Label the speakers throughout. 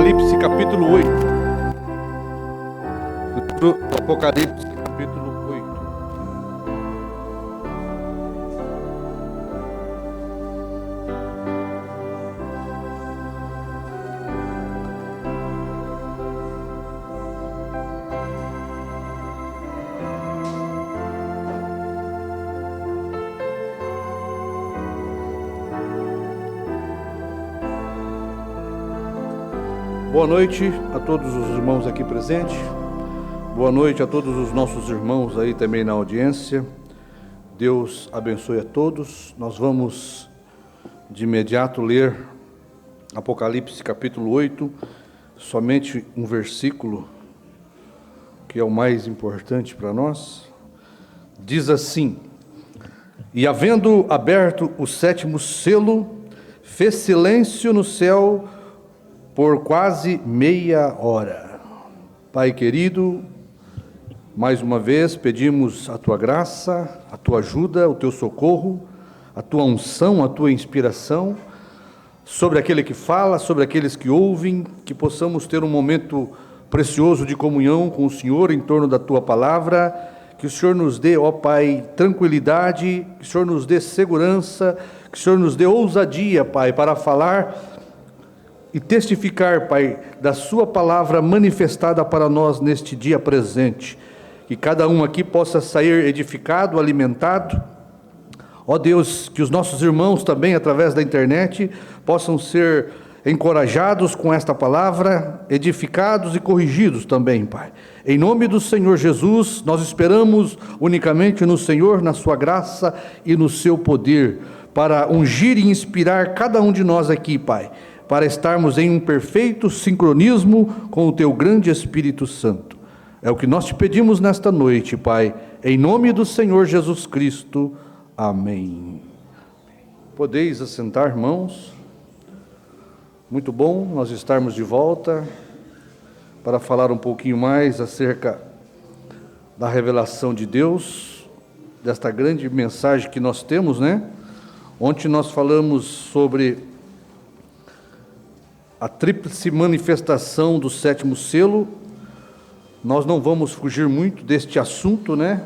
Speaker 1: Apocalipse capítulo 8. Apocalipse capítulo 8. Boa noite a todos os irmãos aqui presentes, boa noite a todos os nossos irmãos aí também na audiência. Deus abençoe a todos. Nós vamos de imediato ler Apocalipse capítulo 8, somente um versículo que é o mais importante para nós. Diz assim: e havendo aberto o sétimo selo, fez silêncio no céu por quase meia hora. Pai querido, mais uma vez pedimos a Tua graça, a Tua ajuda, o Teu socorro, a Tua unção, a Tua inspiração, sobre aquele que fala, sobre aqueles que ouvem, que possamos ter um momento precioso de comunhão com o Senhor em torno da Tua palavra, que o Senhor nos dê, ó Pai, tranquilidade, que o Senhor nos dê segurança, que o Senhor nos dê ousadia, Pai, para falar e testificar, Pai, da Sua palavra manifestada para nós neste dia presente. Que cada um aqui possa sair edificado, alimentado. Ó Deus, que os nossos irmãos também, através da internet, possam ser encorajados com esta palavra, edificados e corrigidos também, Pai. Em nome do Senhor Jesus, nós esperamos unicamente no Senhor, na Sua graça e no Seu poder, para ungir e inspirar cada um de nós aqui, Pai, para estarmos em um perfeito sincronismo com o Teu grande Espírito Santo. É o que nós te pedimos nesta noite, Pai, em nome do Senhor Jesus Cristo. Amém. Podeis assentar, irmãos. Muito bom nós estarmos de volta para falar um pouquinho mais acerca da revelação de Deus, desta grande mensagem que nós temos, né? Ontem nós falamos sobre a tríplice manifestação do sétimo selo. Nós não vamos fugir muito deste assunto, né?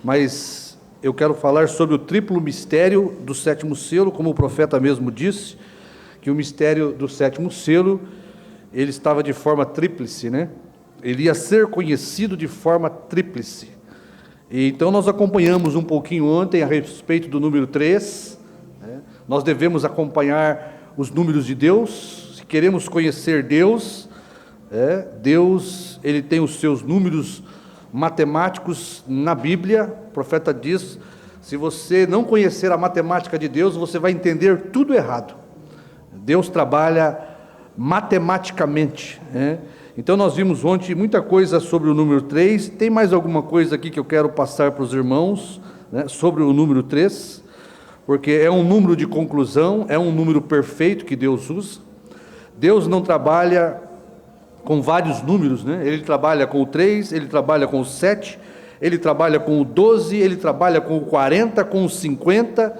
Speaker 1: Mas eu quero falar sobre o triplo mistério do sétimo selo, como o profeta mesmo disse, que o mistério do sétimo selo, ele estava de forma tríplice, né? Ele ia ser conhecido de forma tríplice. E então nós acompanhamos um pouquinho ontem a respeito do número 3, né? Nós devemos acompanhar os números de Deus. Queremos conhecer Deus, Deus, Ele tem os seus números matemáticos na Bíblia. O profeta diz, se você não conhecer a matemática de Deus, você vai entender tudo errado. Deus trabalha matematicamente, né? Então nós vimos ontem muita coisa sobre o número 3, tem mais alguma coisa aqui que eu quero passar para os irmãos, né, sobre o número 3, porque é um número de conclusão, é um número perfeito que Deus usa. Deus não trabalha com vários números, né? Ele trabalha com o 3, Ele trabalha com o 7, Ele trabalha com o 12, Ele trabalha com o 40, com o 50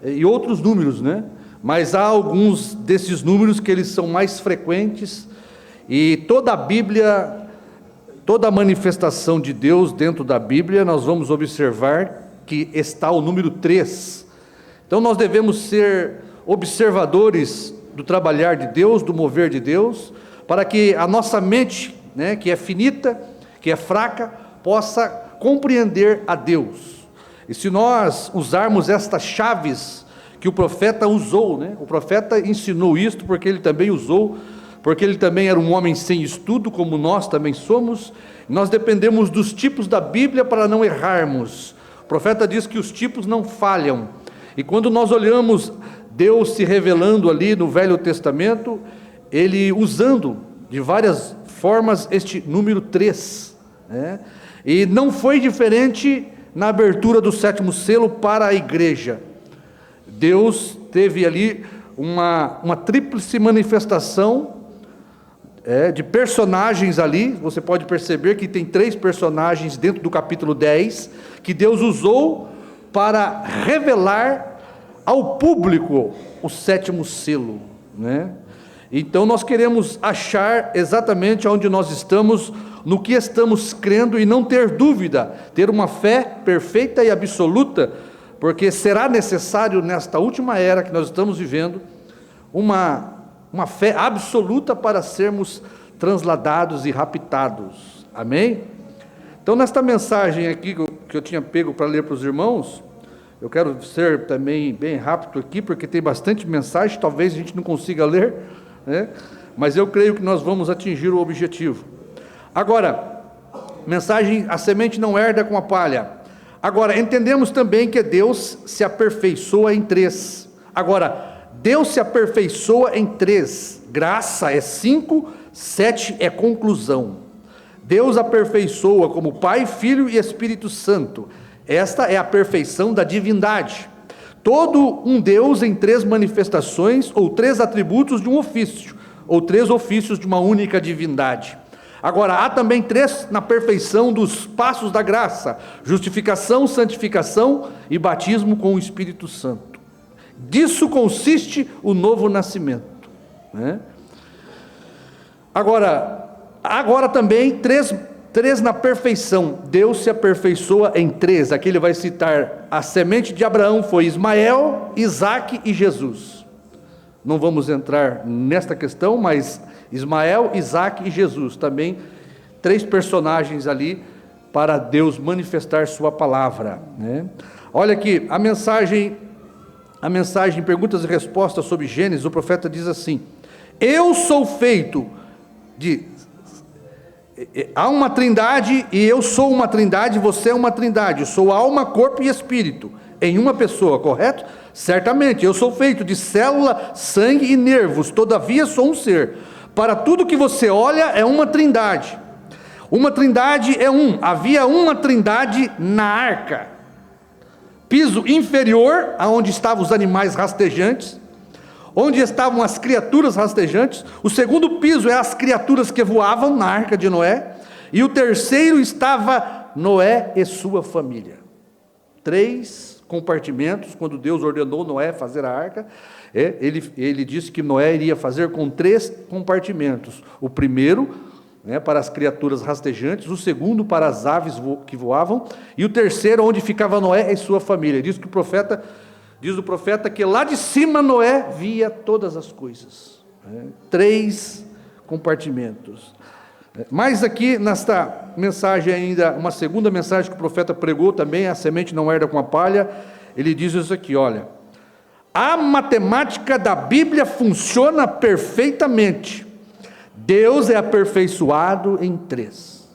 Speaker 1: e outros números, né? Mas há alguns desses números que eles são mais frequentes, e toda a Bíblia, toda a manifestação de Deus dentro da Bíblia, nós vamos observar que está o número 3. Então nós devemos ser observadores do trabalhar de Deus, do mover de Deus, para que a nossa mente, né, que é finita, que é fraca, possa compreender a Deus. E se nós usarmos estas chaves que o profeta usou, né, o profeta ensinou isto porque ele também usou, porque ele também era um homem sem estudo, como nós também somos. Nós dependemos dos tipos da Bíblia para não errarmos. O profeta diz que os tipos não falham, e quando nós olhamos Deus se revelando ali no Velho Testamento, Ele usando de várias formas este número 3, né? E não foi diferente na abertura do sétimo selo para a igreja. Deus teve ali uma tríplice manifestação de personagens ali. Você pode perceber que tem 3 personagens dentro do capítulo 10, que Deus usou para revelar ao público o sétimo selo, né? Então nós queremos achar exatamente onde nós estamos, no que estamos crendo, e não ter dúvida, ter uma fé perfeita e absoluta, porque será necessário nesta última era que nós estamos vivendo, uma fé absoluta para sermos transladados e raptados. Amém? Então nesta mensagem aqui que eu tinha pego para ler para os irmãos, eu quero ser também bem rápido aqui, porque tem bastante mensagem, talvez a gente não consiga ler, né? Mas eu creio que nós vamos atingir o objetivo. Agora, mensagem: a semente não herda com a palha. Agora, entendemos também que Deus se aperfeiçoa em três. Agora, Deus se aperfeiçoa em três. Graça é 5, 7 é conclusão. Deus aperfeiçoa como Pai, Filho e Espírito Santo. Esta é a perfeição da divindade. Todo um Deus em três manifestações, ou três atributos de um ofício, ou três ofícios de uma única divindade. Agora, há também três na perfeição dos passos da graça: justificação, santificação e batismo com o Espírito Santo. Disso consiste o novo nascimento, né? Agora também três na perfeição. Deus se aperfeiçoa em três. Aqui ele vai citar: a semente de Abraão foi Ismael, Isaque e Jesus. Não vamos entrar nesta questão, mas Ismael, Isaque e Jesus, também três personagens ali para Deus manifestar sua palavra, né? Olha aqui, a mensagem perguntas e respostas sobre Gênesis. O profeta diz assim: eu sou feito de... Há uma trindade e eu sou uma trindade, você é uma trindade. Eu sou alma, corpo e espírito em uma pessoa, correto? Certamente, eu sou feito de célula, sangue e nervos, todavia sou um ser. Para tudo que você olha é uma trindade. Uma trindade é um. Havia uma trindade na arca. Piso inferior, aonde estavam os animais rastejantes, onde estavam as criaturas rastejantes. O segundo piso é as criaturas que voavam na arca de Noé. E o terceiro estava Noé e sua família. 3 compartimentos. Quando Deus ordenou Noé fazer a arca, ele disse que Noé iria fazer com 3 compartimentos. O primeiro, para as criaturas rastejantes, o segundo para as aves que voavam, e o terceiro onde ficava Noé e sua família. Diz o profeta que lá de cima Noé via todas as coisas. 3 compartimentos. Mas aqui nesta mensagem ainda, uma segunda mensagem que o profeta pregou também: a semente não herda com a palha. Ele diz isso aqui: olha, a matemática da Bíblia funciona perfeitamente. Deus é aperfeiçoado em 3.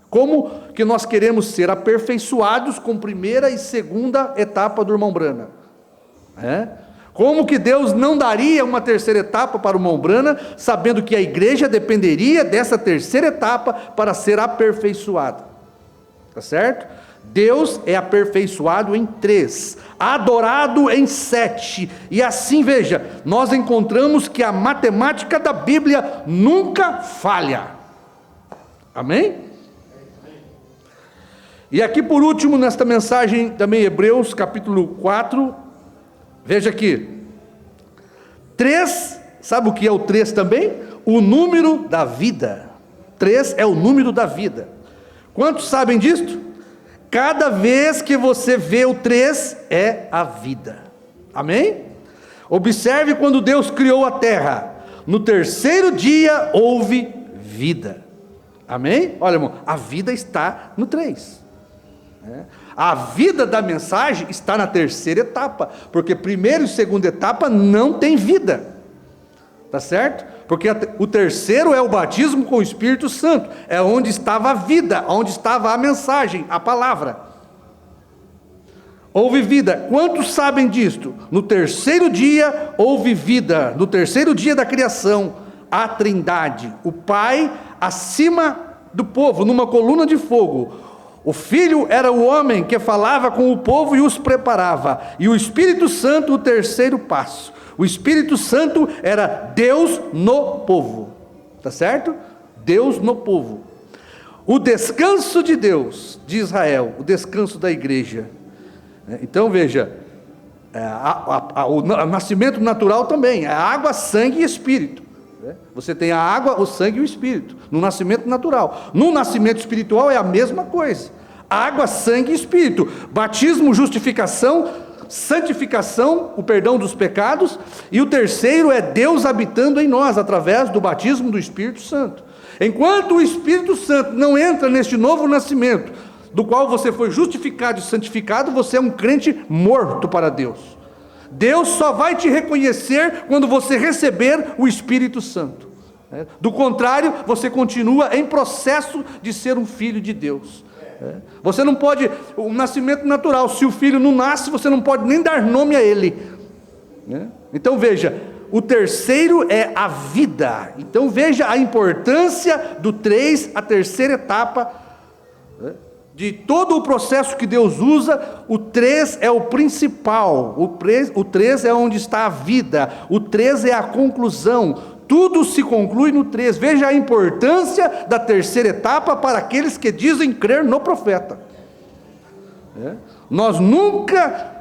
Speaker 1: Como que nós queremos ser aperfeiçoados com primeira e segunda etapa do irmão Brana? Como que Deus não daria uma terceira etapa para o irmão Brana, sabendo que a igreja dependeria dessa terceira etapa para ser aperfeiçoada? Tá certo? Deus é aperfeiçoado em 3, adorado em 7, e assim, veja, nós encontramos que a matemática da Bíblia nunca falha. Amém? E aqui por último, nesta mensagem também, Hebreus capítulo 4, veja aqui, 3, sabe o que é o 3 também? O número da vida. 3 é o número da vida. Quantos sabem disto? Cada vez que você vê o 3, é a vida. Amém? Observe quando Deus criou a terra. No terceiro dia houve vida. Amém? Olha, irmão, a vida está no 3. A vida da mensagem está na terceira etapa, porque primeira e segunda etapa não tem vida. Tá certo? Porque o terceiro é o batismo com o Espírito Santo, é onde estava a vida, onde estava a mensagem, a palavra. Houve vida. Quantos sabem disto? No terceiro dia houve vida, no terceiro dia da criação, a Trindade, o Pai acima do povo, numa coluna de fogo. O Filho era o homem que falava com o povo e os preparava, e o Espírito Santo o terceiro passo. O Espírito Santo era Deus no povo, tá certo? Deus no povo. O descanso de Deus, de Israel, o descanso da igreja. Então veja, O nascimento natural também, é água, sangue e espírito. Você tem a água, o sangue e o espírito, no nascimento natural. No nascimento espiritual é a mesma coisa. Água, sangue e espírito. Batismo, justificação, santificação, o perdão dos pecados. E o terceiro é Deus habitando em nós, através do batismo do Espírito Santo. Enquanto o Espírito Santo não entra neste novo nascimento, do qual você foi justificado e santificado, você é um crente morto para Deus. Deus só vai te reconhecer quando você receber o Espírito Santo. Do contrário, você continua em processo de ser um filho de Deus. Você não pode, o nascimento natural, se o filho não nasce, você não pode nem dar nome a ele. Então veja, o terceiro é a vida. Então veja a importância do 3, a terceira etapa, de todo o processo que Deus usa. O 3 é o principal, o 3 é onde está a vida, o 3 é a conclusão, tudo se conclui no 3. Veja a importância da terceira etapa para aqueles que dizem crer no profeta. Nós nunca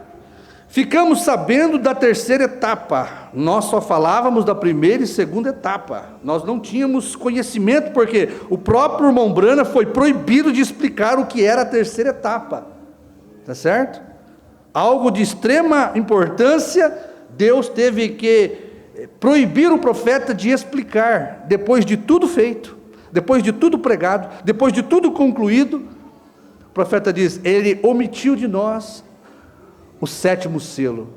Speaker 1: ficamos sabendo da terceira etapa, nós só falávamos da primeira e segunda etapa, nós não tínhamos conhecimento, porque o próprio irmão Brana foi proibido de explicar o que era a terceira etapa, tá certo? Algo de extrema importância, Deus teve que proibir o profeta de explicar, depois de tudo feito, depois de tudo pregado, depois de tudo concluído. O profeta diz, ele omitiu de nós o sétimo selo,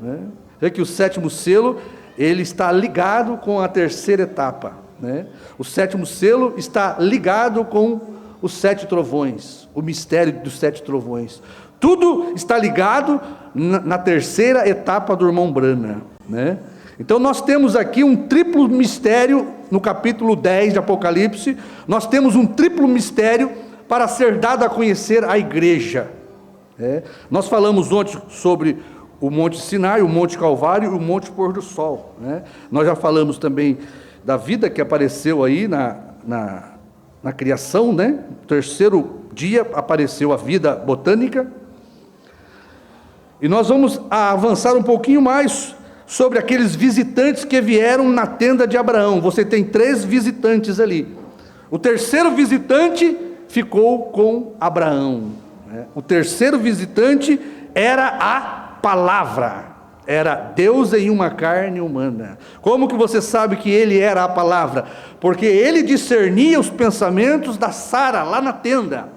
Speaker 1: Vê que o sétimo selo, ele está ligado com a terceira etapa, O sétimo selo está ligado com os 7 trovões, o mistério dos 7 trovões. Tudo está ligado na terceira etapa do irmão Brana, Então nós temos aqui um triplo mistério, no capítulo 10 de Apocalipse, nós temos um triplo mistério para ser dado a conhecer à igreja. Nós falamos ontem sobre o Monte Sinai, o Monte Calvário e o Monte Pôr do Sol. Nós já falamos também da vida que apareceu aí na criação, No terceiro dia apareceu a vida botânica. E nós vamos avançar um pouquinho mais sobre aqueles visitantes que vieram na tenda de Abraão. Você tem 3 visitantes ali. O terceiro visitante ficou com Abraão. O terceiro visitante era a palavra, era Deus em uma carne humana. Como que você sabe que ele era a palavra? Porque ele discernia os pensamentos da Sara lá na tenda.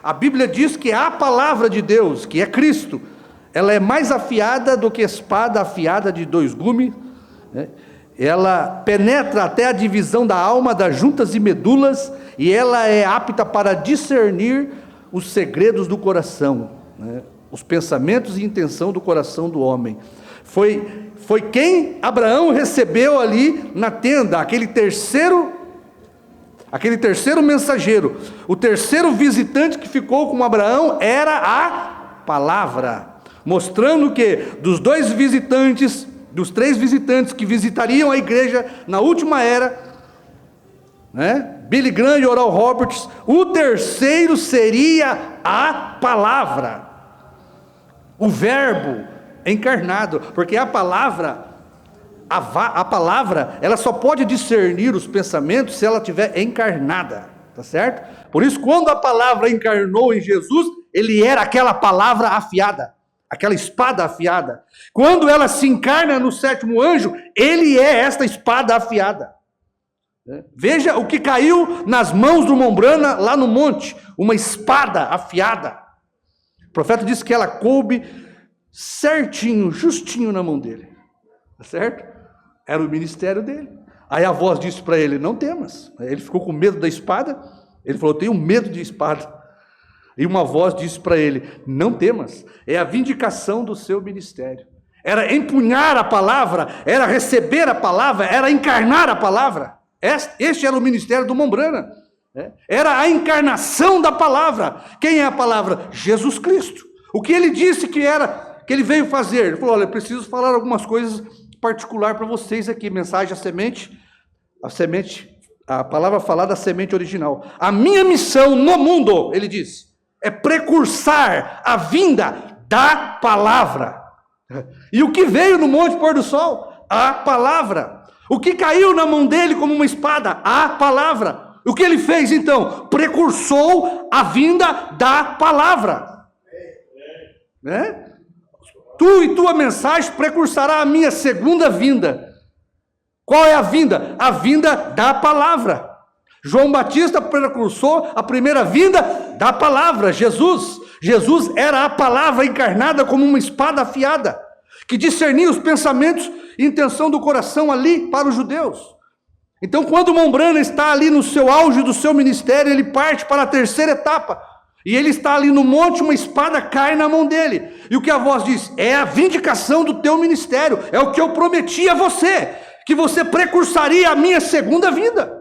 Speaker 1: A Bíblia diz que a palavra de Deus, que é Cristo, ela é mais afiada do que espada afiada de 2 gumes, ela penetra até a divisão da alma, das juntas e medulas, e ela é apta para discernir os segredos do coração, os pensamentos e intenção do coração do homem. Foi quem Abraão recebeu ali na tenda, aquele terceiro mensageiro, o terceiro visitante que ficou com Abraão era a palavra, mostrando que dos 2 visitantes, dos 3 visitantes que visitariam a igreja na última era, Billy Graham e Oral Roberts, o terceiro seria a palavra, o verbo encarnado, porque a palavra, ela só pode discernir os pensamentos se ela estiver encarnada, tá certo? Por isso, quando a palavra encarnou em Jesus, ele era aquela palavra afiada, aquela espada afiada. Quando ela se encarna no 7º anjo, ele é esta espada afiada. Veja o que caiu nas mãos do irmão Brana lá no monte, uma espada afiada. O profeta disse que ela coube certinho, justinho na mão dele, tá certo? Era o ministério dele. Aí a voz disse para ele, não temas. Ele ficou com medo da espada, ele falou, tenho medo de espada. E uma voz disse para ele, não temas, é a vindicação do seu ministério. Era empunhar a palavra, era receber a palavra, era encarnar a palavra. Este era o ministério do irmão Brana. Era a encarnação da palavra. Quem é a palavra? Jesus Cristo. O que ele disse que ele veio fazer? Ele falou, olha, eu preciso falar algumas coisas particular para vocês aqui. Mensagem a semente, a palavra falada, a semente original. A minha missão no mundo, ele disse, é precursar a vinda da palavra. E o que veio no monte pôr do sol? A palavra. O que caiu na mão dele como uma espada? A palavra. O que ele fez então? Precursou a vinda da palavra. Né? Tu e tua mensagem precursará a minha segunda vinda. Qual é a vinda? A vinda da palavra. João Batista precursou a primeira vinda da palavra, Jesus. Jesus era a palavra encarnada como uma espada afiada, que discernia os pensamentos e intenção do coração ali para os judeus. Então, quando Mombrana está ali no seu auge do seu ministério, ele parte para a terceira etapa. E ele está ali no monte, uma espada cai na mão dele. E o que a voz diz? É a vindicação do teu ministério. É o que eu prometi a você, que você precursaria a minha segunda vinda.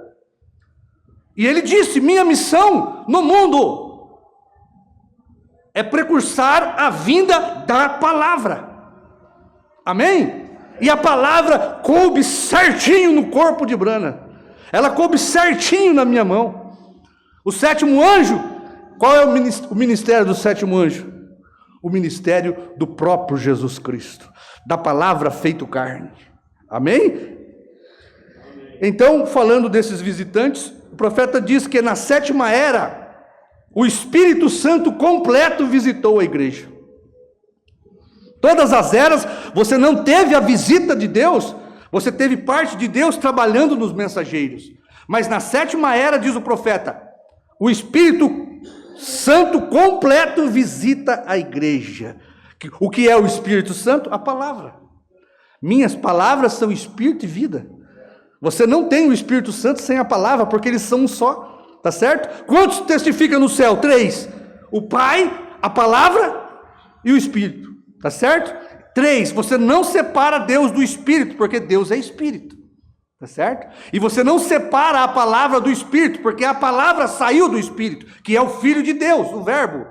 Speaker 1: E ele disse, minha missão no mundo é precursar a vinda da palavra. Amém? E a palavra coube certinho no corpo de Brana. Ela coube certinho na minha mão. O sétimo anjo, qual é o ministério do sétimo anjo? O ministério do próprio Jesus Cristo, da palavra feito carne. Amém? Então, falando desses visitantes, o profeta diz que na sétima era, o Espírito Santo completo visitou a igreja. Todas as eras, você não teve a visita de Deus, você teve parte de Deus trabalhando nos mensageiros. Mas na sétima era, diz o profeta, o Espírito Santo completo visita a igreja. O que é o Espírito Santo? A palavra. Minhas palavras são espírito e vida. Você não tem o Espírito Santo sem a palavra, porque eles são um só, tá certo? Quantos testificam no céu? 3. O Pai, a palavra e o Espírito, tá certo? 3. Você não separa Deus do Espírito, porque Deus é Espírito, tá certo? E você não separa a palavra do Espírito, porque a palavra saiu do Espírito, que é o Filho de Deus, o Verbo.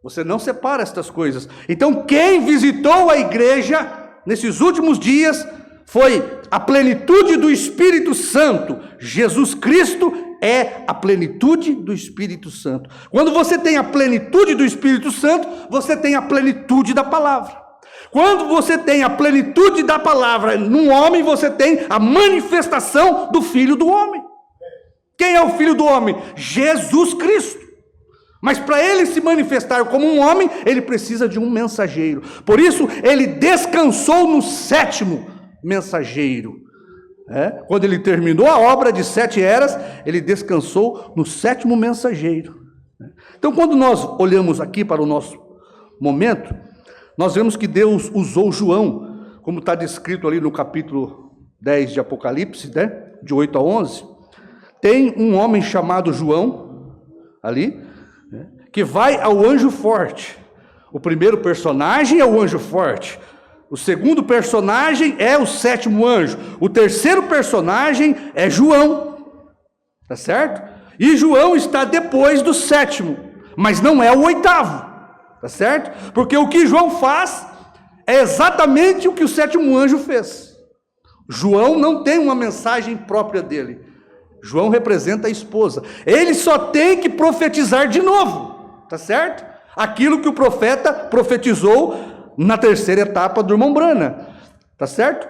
Speaker 1: Você não separa estas coisas. Então, quem visitou a igreja nesses últimos dias foi a plenitude do Espírito Santo. Jesus Cristo é a plenitude do Espírito Santo. Quando você tem a plenitude do Espírito Santo, você tem a plenitude da palavra. Quando você tem a plenitude da palavra num homem, você tem a manifestação do Filho do homem. Quem é o Filho do homem? Jesus Cristo. Mas para ele se manifestar como um homem, ele precisa de um mensageiro. Por isso, ele descansou no sétimo mensageiro. Quando ele terminou a obra de 7 eras, ele descansou no sétimo mensageiro. Então, quando nós olhamos aqui para o nosso momento, nós vemos que Deus usou João, como está descrito ali no capítulo 10 de Apocalipse, né? De 8 a 11. Tem um homem chamado João, ali, né? Que vai ao anjo forte. O primeiro personagem é o anjo forte. O segundo personagem é o sétimo anjo. O terceiro personagem é João. Tá certo? E João está depois do sétimo, mas não é o oitavo. Tá certo? Porque o que João faz é exatamente o que o sétimo anjo fez. João não tem uma mensagem própria dele. João representa a esposa. Ele só tem que profetizar de novo. Tá certo? Aquilo que o profeta profetizou na terceira etapa do irmão Brana, tá certo?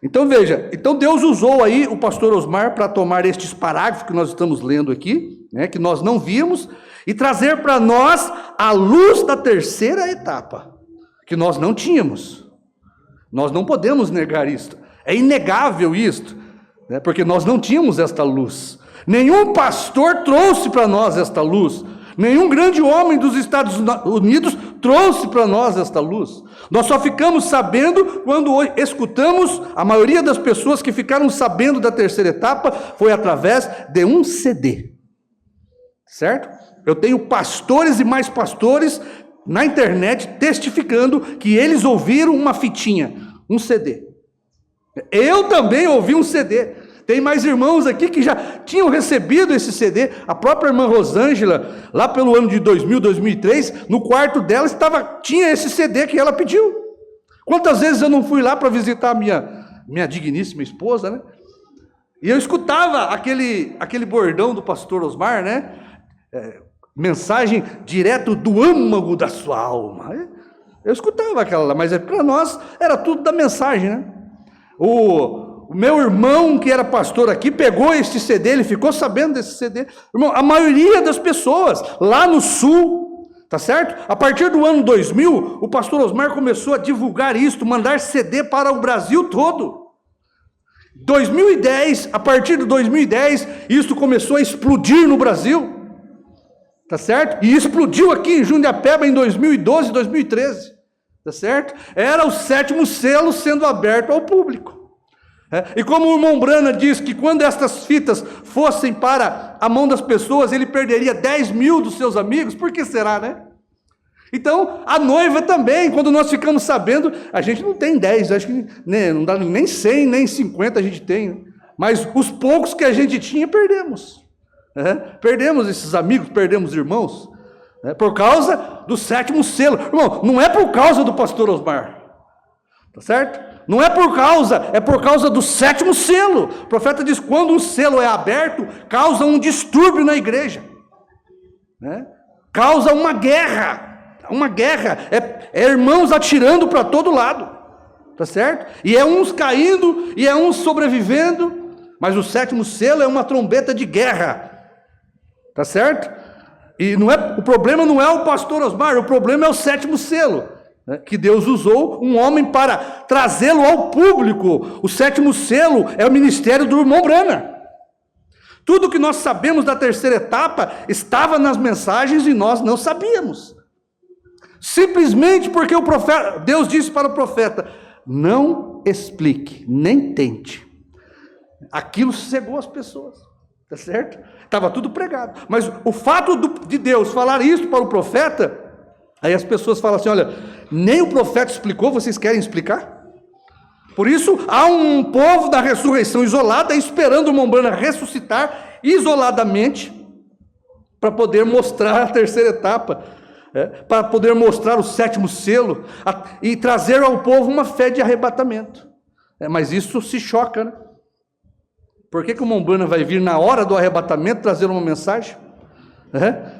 Speaker 1: Então veja, então Deus usou aí o pastor Osmar para tomar estes parágrafos que nós estamos lendo aqui, né, que nós não víamos, e trazer para nós a luz da terceira etapa, que nós não tínhamos. Nós não podemos negar isto, é inegável isto, né, porque nós não tínhamos esta luz. Nenhum pastor trouxe para nós esta luz. Nenhum grande homem dos Estados Unidos trouxe para nós esta luz. Nós só ficamos sabendo quando escutamos. A maioria das pessoas que ficaram sabendo da terceira etapa foi através de um CD. Certo? Eu tenho pastores e mais pastores na internet testificando que eles ouviram uma fitinha, um CD. Eu também ouvi um CD. Tem mais irmãos aqui que já tinham recebido esse CD. A própria irmã Rosângela, lá pelo ano de 2000, 2003, no quarto dela tinha esse CD que ela pediu. Quantas vezes eu não fui lá para visitar a minha digníssima esposa, né? E eu escutava aquele bordão do pastor Osmar, né? Mensagem direto do âmago da sua alma. Eu escutava aquela lá, mas para nós era tudo da mensagem, né? O meu irmão, que era pastor aqui, pegou este CD, ele ficou sabendo desse CD. Irmão, a maioria das pessoas lá no sul, tá certo? A partir do ano 2000, o pastor Osmar começou a divulgar isto, mandar CD para o Brasil todo. 2010, a partir de 2010, isso começou a explodir no Brasil. Tá certo? E explodiu aqui em Jundiapeba em 2012, 2013. Tá certo? Era o 7º selo sendo aberto ao público. E como o irmão Brana diz que quando estas fitas fossem para a mão das pessoas, ele perderia 10 mil dos seus amigos, por que será, né? Então, a noiva também, quando nós ficamos sabendo, a gente não tem 10, acho que não dá nem 100, nem 50 a gente tem, né? Mas os poucos que a gente tinha, perdemos. Perdemos esses amigos, perdemos irmãos, por causa do 7º selo. Irmão, não é por causa do pastor Osmar, tá certo? Não é por causa, é por causa do 7º selo. O profeta diz: quando um selo é aberto, causa um distúrbio na igreja, causa uma guerra, é irmãos atirando para todo lado, tá certo? E é uns caindo, e é uns sobrevivendo, mas o 7º selo é uma trombeta de guerra, tá certo? E o problema não é o pastor Osmar, o problema é o 7º selo, que Deus usou um homem para trazê-lo ao público. O 7º selo é o ministério do irmão Brana. Tudo que nós sabemos da terceira etapa estava nas mensagens e nós não sabíamos. Simplesmente porque Deus disse para o profeta: não explique, nem tente. Aquilo cegou as pessoas, tá certo? Estava tudo pregado. Mas o fato de Deus falar isso para o profeta, aí as pessoas falam assim: olha, nem o profeta explicou, vocês querem explicar? Por isso, há um povo da ressurreição isolada, esperando o irmão Brana ressuscitar isoladamente, para poder mostrar a terceira etapa, para poder mostrar o 7º selo, e trazer ao povo uma fé de arrebatamento. Mas isso se choca, né? Por que o irmão Brana vai vir na hora do arrebatamento trazer uma mensagem?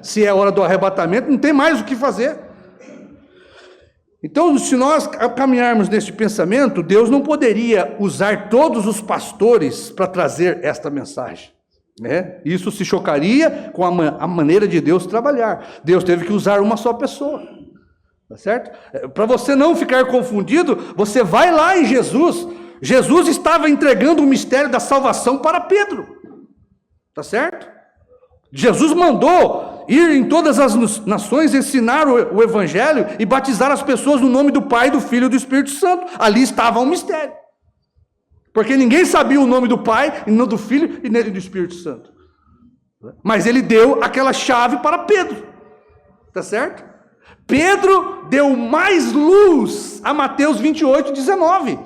Speaker 1: Se é hora do arrebatamento, não tem mais o que fazer. Então, se nós caminharmos neste pensamento, Deus não poderia usar todos os pastores para trazer esta mensagem, Isso se chocaria com a maneira de Deus trabalhar. Deus teve que usar uma só pessoa, tá certo? Para você não ficar confundido, você vai lá em Jesus. Jesus estava entregando o mistério da salvação para Pedro, tá certo? Jesus mandou ir em todas as nações, ensinar o evangelho e batizar as pessoas no nome do Pai, do Filho e do Espírito Santo. Ali estava um mistério, porque ninguém sabia o nome do Pai, e não do Filho e nem do Espírito Santo. Mas ele deu aquela chave para Pedro, tá certo? Pedro deu mais luz a Mateus 28, 19.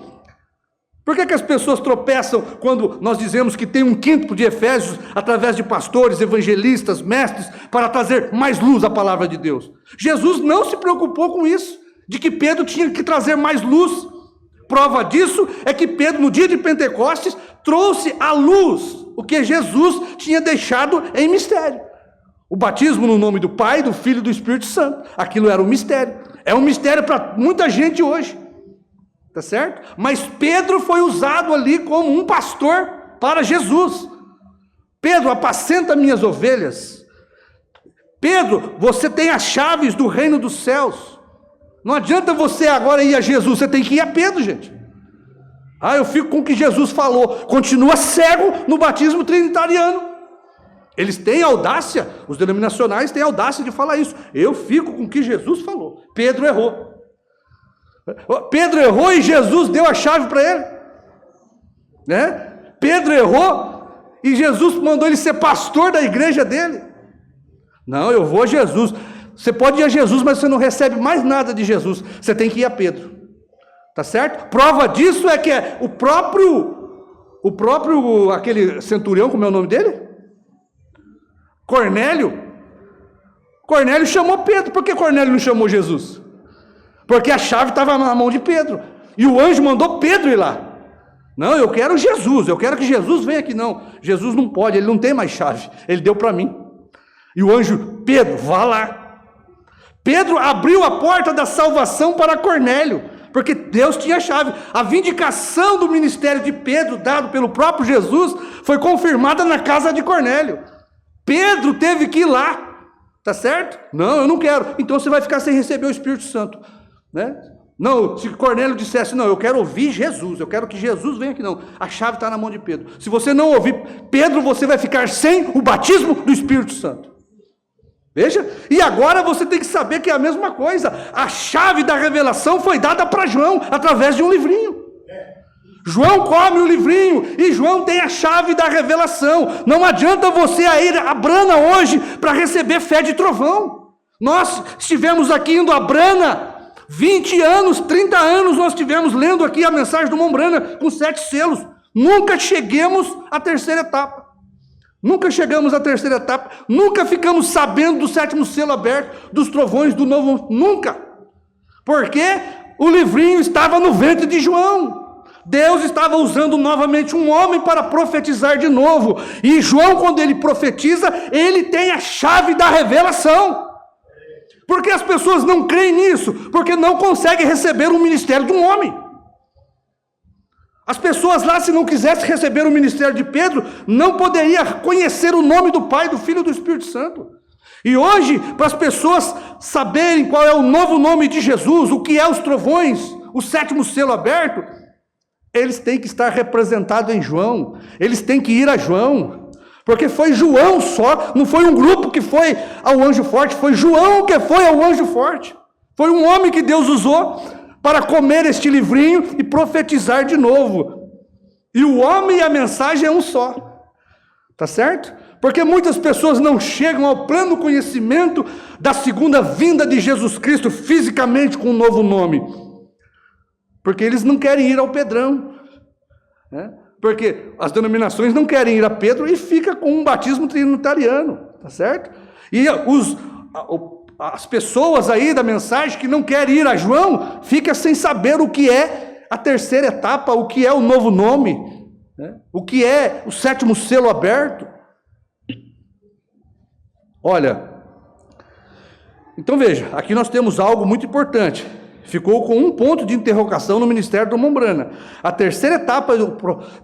Speaker 1: Por que as pessoas tropeçam quando nós dizemos que tem um quinto de Efésios através de pastores, evangelistas, mestres, para trazer mais luz à palavra de Deus? Jesus não se preocupou com isso, de que Pedro tinha que trazer mais luz. Prova disso é que Pedro, no dia de Pentecostes, trouxe à luz o que Jesus tinha deixado em mistério. O batismo no nome do Pai, do Filho e do Espírito Santo. Aquilo era um mistério. É um mistério para muita gente hoje. Tá certo? Mas Pedro foi usado ali como um pastor para Jesus. Pedro, apacenta minhas ovelhas. Pedro, você tem as chaves do reino dos céus. Não adianta você agora ir a Jesus, você tem que ir a Pedro, gente. Eu fico com o que Jesus falou. Continua cego no batismo trinitariano. Eles têm audácia, os denominacionais têm audácia de falar isso. Eu fico com o que Jesus falou. Pedro errou. Pedro errou e Jesus deu a chave para ele, Pedro errou e Jesus mandou ele ser pastor da igreja dele. Não, eu vou a Jesus. Você pode ir a Jesus, mas você não recebe mais nada de Jesus. Você tem que ir a Pedro, tá certo? Prova disso é que o próprio aquele centurião, como é o nome dele? Cornélio chamou Pedro. Por que Cornélio não chamou Jesus? Porque a chave estava na mão de Pedro, e o anjo mandou Pedro ir lá. Não, eu quero Jesus, eu quero que Jesus venha aqui. Não, Jesus não pode, ele não tem mais chave, ele deu para mim. E o anjo: Pedro, vá lá. Pedro abriu a porta da salvação para Cornélio, porque Deus tinha a chave. A vindicação do ministério de Pedro, dado pelo próprio Jesus, foi confirmada na casa de Cornélio. Pedro teve que ir lá, tá certo? Não, eu não quero. Então você vai ficar sem receber o Espírito Santo, né? Não, se Cornélio dissesse, não, eu quero ouvir Jesus, eu quero que Jesus venha aqui, não. A chave está na mão de Pedro. Se você não ouvir Pedro, você vai ficar sem o batismo do Espírito Santo. Veja, e agora você tem que saber que é a mesma coisa. A chave da revelação foi dada para João, através de um livrinho. João come o livrinho, e João tem a chave da revelação. Não adianta você ir a Brana hoje, para receber fé de trovão. Nós estivemos aqui indo a Brana, 20 anos, 30 anos, nós estivemos lendo aqui a mensagem do Mombrana, com 7 selos. Nunca chegamos à terceira etapa. Nunca chegamos à terceira etapa, nunca ficamos sabendo do 7º selo aberto, dos trovões do novo, nunca. Porque o livrinho estava no ventre de João. Deus estava usando novamente um homem para profetizar de novo. E João, quando ele profetiza, ele tem a chave da revelação. Porque as pessoas não creem nisso, porque não conseguem receber o ministério de um homem. As pessoas lá, se não quisessem receber o ministério de Pedro, não poderia conhecer o nome do Pai, do Filho e do Espírito Santo. E hoje, para as pessoas saberem qual é o novo nome de Jesus, o que é os trovões, o 7º selo aberto, eles têm que estar representados em João, eles têm que ir a João, porque foi João só, não foi um grupo que foi ao anjo forte, foi João que foi ao anjo forte, foi um homem que Deus usou para comer este livrinho e profetizar de novo. E o homem e a mensagem é um só. Tá certo? Porque muitas pessoas não chegam ao pleno conhecimento da segunda vinda de Jesus Cristo fisicamente com um novo nome. Porque eles não querem ir ao Pedrão, né? Porque as denominações não querem ir a Pedro e fica com um batismo trinitariano. Tá certo? E as pessoas aí da mensagem que não querem ir a João, fica sem saber o que é a terceira etapa, o que é o novo nome, né? O que é o 7º selo aberto. Olha, então veja, aqui nós temos algo muito importante. Ficou com um ponto de interrogação no ministério do Mombrana. A terceira etapa,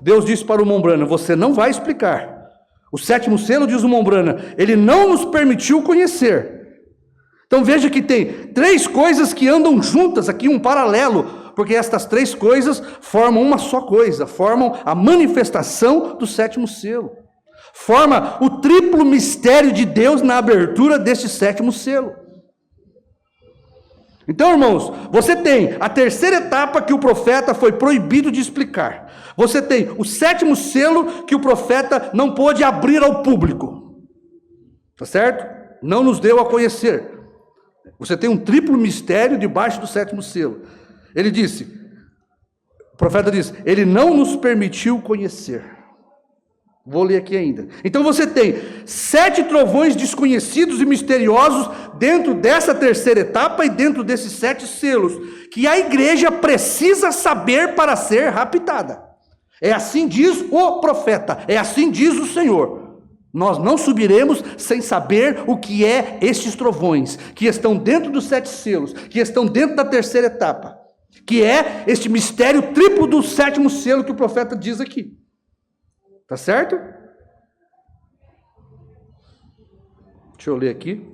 Speaker 1: Deus disse para o Mombrana, você não vai explicar. O 7º selo, diz o Mombrana, ele não nos permitiu conhecer. Então veja que tem 3 coisas que andam juntas aqui, um paralelo, porque estas 3 coisas formam uma só coisa, formam a manifestação do 7º selo, forma o triplo mistério de Deus na abertura deste 7º selo. Então, irmãos, você tem a terceira etapa que o profeta foi proibido de explicar, você tem o 7º selo que o profeta não pôde abrir ao público, tá certo? Não nos deu a conhecer. Você tem um triplo mistério debaixo do 7º selo. Ele disse, o profeta disse, ele não nos permitiu conhecer. Vou ler aqui ainda. Então você tem 7 trovões desconhecidos e misteriosos dentro dessa terceira etapa e dentro desses 7 selos, que a igreja precisa saber para ser raptada. É assim diz o profeta, é assim diz o Senhor. Nós não subiremos sem saber o que é estes trovões, que estão dentro dos 7 selos, que estão dentro da terceira etapa, que é este mistério triplo do 7º selo que o profeta diz aqui. Tá certo? Deixa eu ler aqui.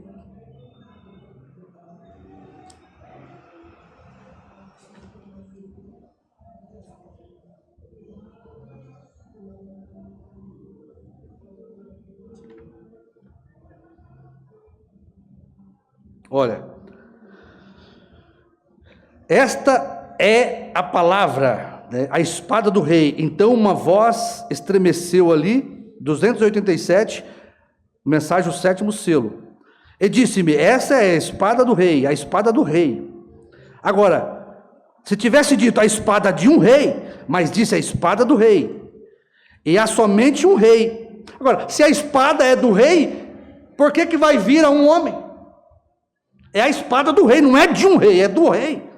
Speaker 1: Olha, esta é a palavra, né, a espada do rei. Então uma voz estremeceu ali, 287, mensagem do 7º selo. E disse-me, essa é a espada do rei, a espada do rei. Agora, se tivesse dito a espada de um rei, mas disse a espada do rei, e há somente um rei. Agora, se a espada é do rei, por que vai vir a um homem? É a espada do rei, não é de um rei, é do rei.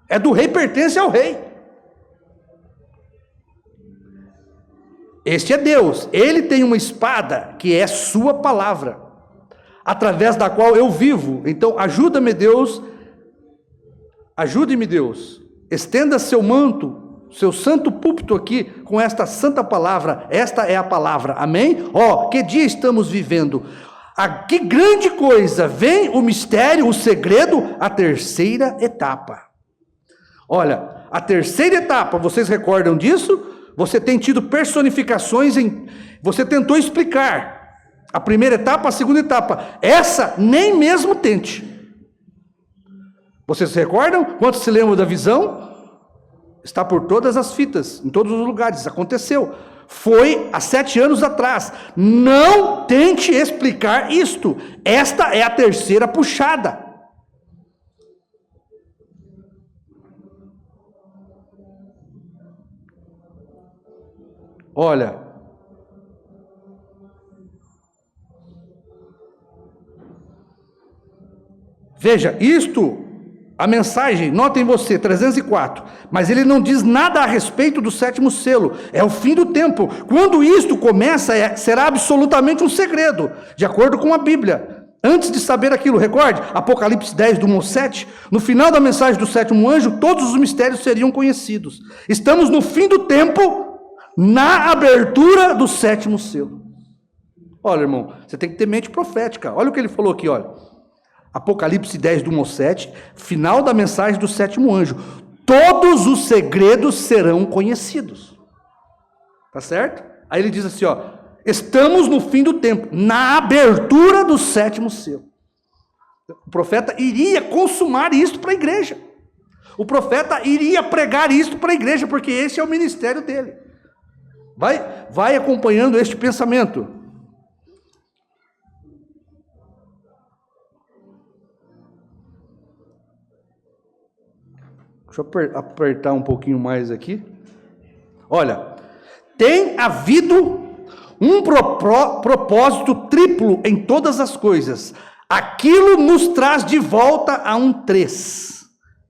Speaker 1: É do rei, pertence ao rei. Este é Deus, ele tem uma espada que é sua palavra. através da qual eu vivo. Então, ajuda-me, Deus, ajude-me, Deus, estenda seu manto, seu santo púlpito aqui, com esta santa palavra. Esta é a palavra, amém? Que dia estamos vivendo? Que grande coisa, vem o mistério, o segredo, a terceira etapa. Olha, a terceira etapa, vocês recordam disso? Você tem tido personificações você tentou explicar a primeira etapa, a segunda etapa. Essa nem mesmo tente. Vocês se recordam? Quantos se lembram da visão? Está por todas as fitas, em todos os lugares, aconteceu. Foi há 7 anos atrás. Não tente explicar isto. Esta é a terceira puxada. Olha, veja, isto, a mensagem, notem você, 304, mas ele não diz nada a respeito do 7º selo, é o fim do tempo. Quando isto começa, será absolutamente um segredo, de acordo com a Bíblia. Antes de saber aquilo, recorde, Apocalipse 10, do 1 ao 7, no final da mensagem do 7º anjo, todos os mistérios seriam conhecidos. Estamos no fim do tempo, na abertura do 7º selo. Olha, irmão, você tem que ter mente profética. Olha o que ele falou aqui, olha. Apocalipse 10, do 1 ao 7, final da mensagem do 7º anjo. Todos os segredos serão conhecidos. Tá certo? Aí ele diz assim, estamos no fim do tempo, na abertura do 7º selo. O profeta iria consumar isto para a igreja. O profeta iria pregar isto para a igreja, porque esse é o ministério dele. Vai acompanhando este pensamento. Deixa eu apertar um pouquinho mais aqui. Olha, tem havido um propósito triplo em todas as coisas. Aquilo nos traz de volta a um 3.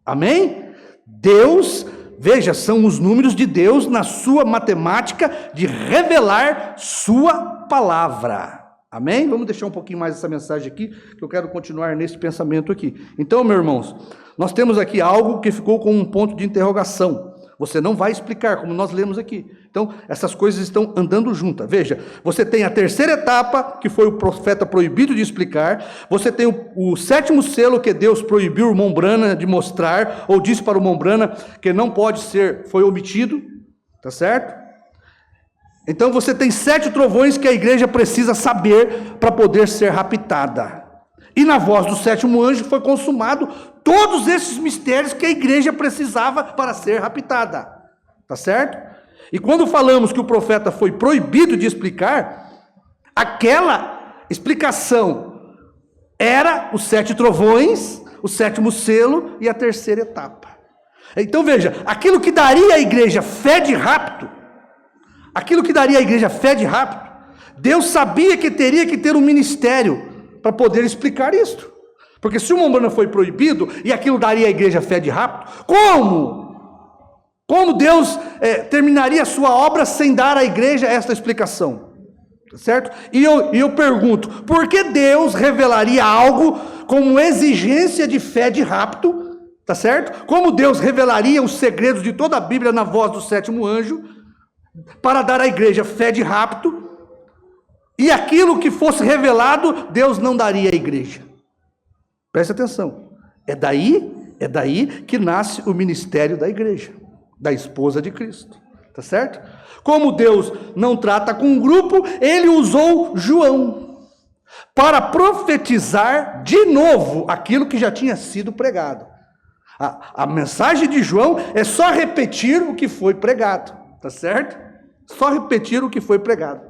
Speaker 1: Amém? Deus, veja, são os números de Deus na sua matemática de revelar sua palavra. Amém? Vamos deixar um pouquinho mais essa mensagem aqui, que eu quero continuar nesse pensamento aqui. Então, meus irmãos, nós temos aqui algo que ficou com um ponto de interrogação. Você não vai explicar, como nós lemos aqui. Então, essas coisas estão andando juntas. Veja, você tem a terceira etapa, que foi o profeta proibido de explicar. Você tem o 7º selo, que Deus proibiu o irmão Branham de mostrar, ou disse para o irmão Branham que não pode ser, foi omitido. Tá certo? Então, você tem 7 trovões que a igreja precisa saber para poder ser raptada. E na voz do 7º anjo foi consumado todos esses mistérios que a igreja precisava para ser raptada. Tá certo? E quando falamos que o profeta foi proibido de explicar, aquela explicação era os 7 trovões, o 7º selo e a terceira etapa. Então veja, aquilo que daria à igreja fé de rapto, Deus sabia que teria que ter um ministério para poder explicar isto. Porque se o irmão Branham foi proibido e aquilo daria à igreja fé de rapto, como Deus terminaria a sua obra sem dar à igreja esta explicação? Certo? E eu pergunto, por que Deus revelaria algo como exigência de fé de rapto? Tá certo? Como Deus revelaria os segredos de toda a Bíblia na voz do 7º anjo, para dar à igreja fé de rapto, e aquilo que fosse revelado, Deus não daria à igreja. Preste atenção. É daí que nasce o ministério da igreja, da esposa de Cristo. Tá certo? Como Deus não trata com um grupo, ele usou João para profetizar de novo aquilo que já tinha sido pregado. A mensagem de João é só repetir o que foi pregado. Tá certo? Só repetir o que foi pregado.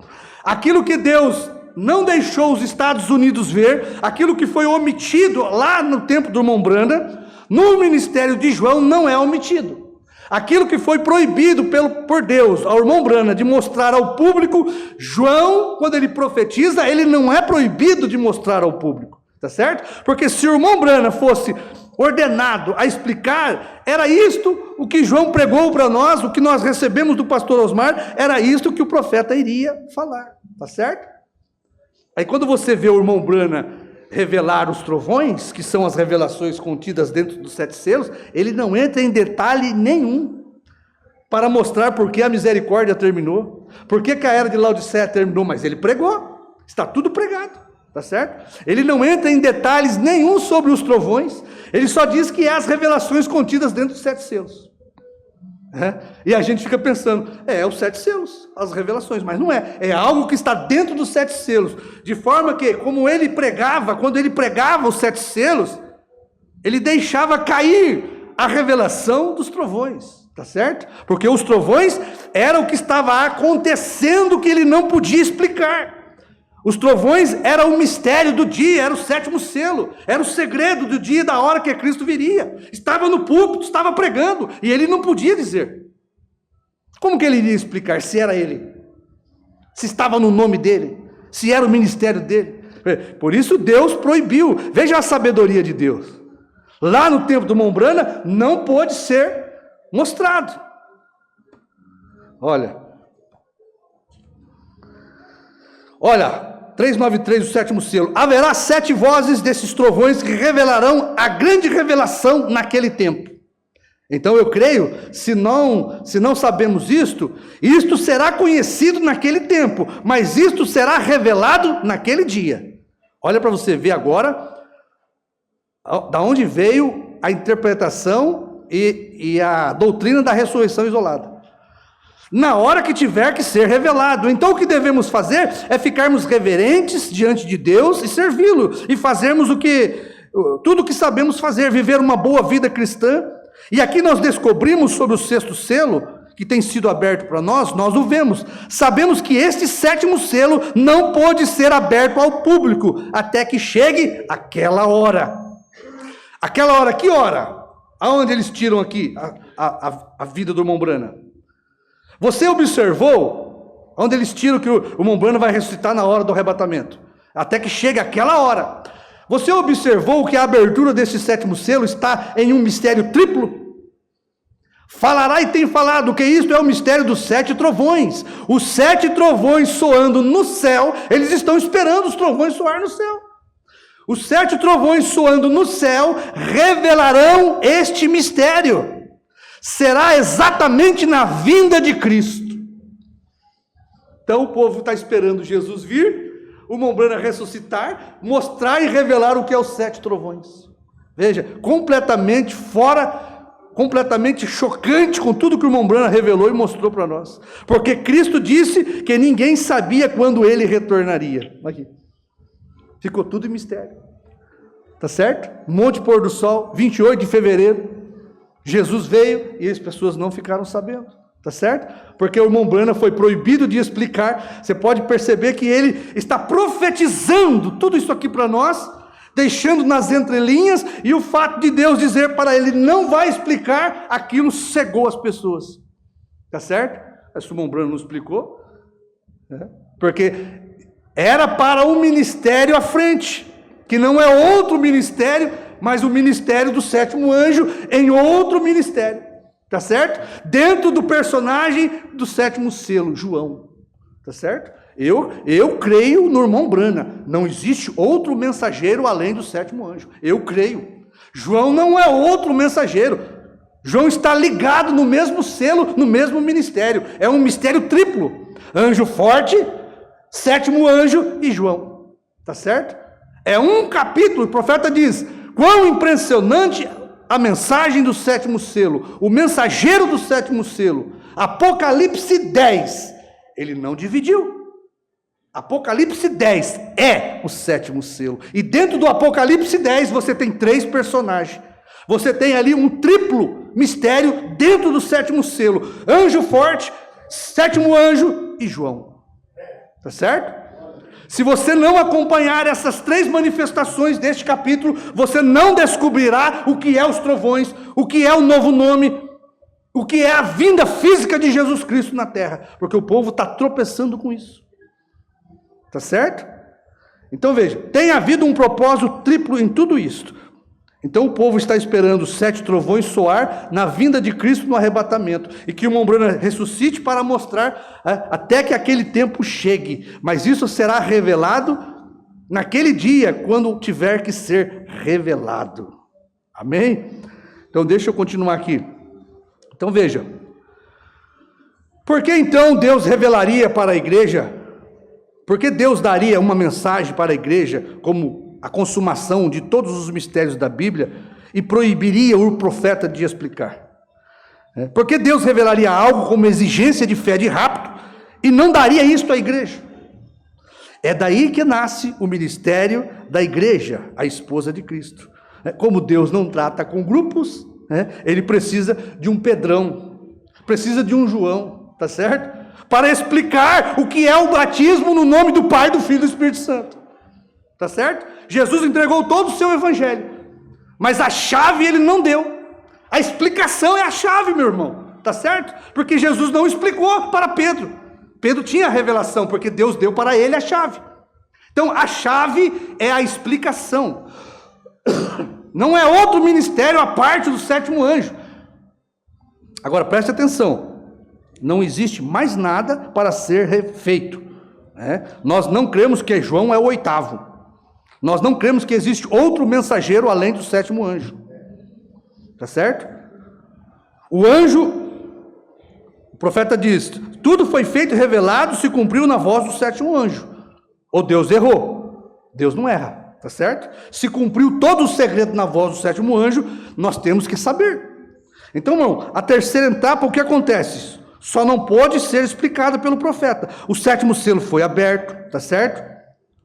Speaker 1: Aquilo que Deus não deixou os Estados Unidos ver, aquilo que foi omitido lá no tempo do irmão Branham, no ministério de João não é omitido. Aquilo que foi proibido por Deus ao irmão Branham de mostrar ao público, João, quando ele profetiza, ele não é proibido de mostrar ao público. Tá certo? Porque se o irmão Branham fosse ordenado a explicar, era isto o que João pregou para nós, o que nós recebemos do pastor Osmar, era isto que o profeta iria falar, tá certo? Aí quando você vê o irmão Branham revelar os trovões, que são as revelações contidas dentro dos 7 selos, ele não entra em detalhe nenhum para mostrar por que a misericórdia terminou, por que a era de Laodiceia terminou, mas ele pregou, está tudo pregado, tá certo? Ele não entra em detalhes nenhum sobre os trovões, ele só diz que é as revelações contidas dentro dos 7 selos. E a gente fica pensando, os 7 selos, as revelações, mas não é algo que está dentro dos 7 selos, de forma que, como ele pregava, quando ele pregava os 7 selos, ele deixava cair a revelação dos trovões, tá certo? Porque os trovões eram o que estava acontecendo que ele não podia explicar. Os trovões eram o mistério do dia, era o 7º selo, era o segredo do dia e da hora que Cristo viria. Estava no púlpito, estava pregando, e ele não podia dizer. Como que ele iria explicar se era ele? Se estava no nome dele? Se era o ministério dele? Por isso Deus proibiu. Veja a sabedoria de Deus. Lá no tempo do Mombrana, não pôde ser mostrado. Olha, 393, o 7º selo. Haverá 7 vozes desses trovões que revelarão a grande revelação naquele tempo. Então eu creio, se não sabemos isto será conhecido naquele tempo, mas isto será revelado naquele dia. Olha para você ver agora, da onde veio a interpretação e a doutrina da ressurreição isolada. Na hora que tiver que ser revelado. Então o que devemos fazer é ficarmos reverentes diante de Deus e servi-lo, e fazermos tudo o que sabemos fazer, viver uma boa vida cristã. E aqui nós descobrimos sobre o 6º selo, que tem sido aberto para nós o vemos. Sabemos que este 7º selo não pode ser aberto ao público, até que chegue aquela hora. Aquela hora, que hora? Aonde eles tiram aqui a vida do Mombrana? Você observou onde eles tiram que o Mombrana vai ressuscitar na hora do arrebatamento? Até que chegue aquela hora. Você observou que a abertura desse 7º selo está em um mistério triplo? Falará e tem falado que isto é o mistério dos 7 trovões. Os 7 trovões soando no céu, eles estão esperando os trovões soar no céu. Os 7 trovões soando no céu revelarão este mistério. Será exatamente na vinda de Cristo. Então o povo está esperando Jesus vir, o Mombrana ressuscitar, mostrar e revelar o que é os 7 trovões. Veja, completamente fora, completamente chocante com tudo que o Mombrana revelou e mostrou para nós. Porque Cristo disse que ninguém sabia quando ele retornaria. Aqui. Ficou tudo em mistério. Tá certo? Monte Pôr do Sol, 28 de fevereiro. Jesus veio e as pessoas não ficaram sabendo, tá certo? Porque o Mombrana foi proibido de explicar. Você pode perceber que ele está profetizando tudo isso aqui para nós, deixando nas entrelinhas, e o fato de Deus dizer para ele não vai explicar, aquilo cegou as pessoas, tá certo? Mas o Mombrana não explicou, né? Porque era para um ministério à frente, que não é outro ministério, mas o ministério do 7º anjo em outro ministério, tá certo? Dentro do personagem do 7º selo, João, tá certo? Eu creio no irmão Brana, não existe outro mensageiro além do 7º anjo, eu creio. João não é outro mensageiro, João está ligado no mesmo selo, no mesmo ministério, é um mistério triplo, anjo forte, 7º anjo e João, tá certo? É um capítulo, o profeta diz: quão impressionante a mensagem do 7º selo, o mensageiro do 7º selo, Apocalipse 10, ele não dividiu. Apocalipse 10 é o 7º selo, e dentro do Apocalipse 10 você tem 3 personagens, você tem ali um triplo mistério dentro do 7º selo, anjo forte, 7º anjo e João, tá certo? Se você não acompanhar essas 3 manifestações deste capítulo, você não descobrirá o que é os trovões, o que é o novo nome, o que é a vinda física de Jesus Cristo na terra, porque o povo está tropeçando com isso, tá certo? Então veja, tem havido um propósito triplo em tudo isto. Então o povo está esperando os 7 trovões soar na vinda de Cristo no arrebatamento, e que o Mombrana ressuscite para mostrar até que aquele tempo chegue, mas isso será revelado naquele dia, quando tiver que ser revelado. Amém? Então deixa eu continuar aqui. Então veja, por que então Deus revelaria para a igreja? Por que Deus daria uma mensagem para a igreja como a consumação de todos os mistérios da Bíblia e proibiria o profeta de explicar? Por que Deus revelaria algo como exigência de fé de rápido e não daria isso à igreja? É daí que nasce o ministério da igreja, a esposa de Cristo. Como Deus não trata com grupos, ele precisa de um Pedrão, precisa de um João, tá certo? Para explicar o que é o batismo no nome do Pai, do Filho e do Espírito Santo. Tá certo? Jesus entregou todo o seu evangelho, mas a chave ele não deu. A explicação é a chave, meu irmão. Tá certo? Porque Jesus não explicou para Pedro. Pedro tinha a revelação, porque Deus deu para ele a chave. Então, a chave é a explicação. Não é outro ministério à parte do sétimo anjo. Agora, preste atenção. Não existe mais nada para ser feito. Nós não cremos que João é o oitavo. Nós não cremos que existe outro mensageiro além do sétimo anjo. Tá certo? O anjo, o profeta diz, tudo foi feito e revelado, se cumpriu na voz do sétimo anjo. Ou Deus errou? Deus não erra, tá certo? Se cumpriu todo o segredo na voz do sétimo anjo, nós temos que saber. Então, irmão, a terceira etapa, o que acontece? Só não pode ser explicada pelo profeta. O sétimo selo foi aberto, tá certo?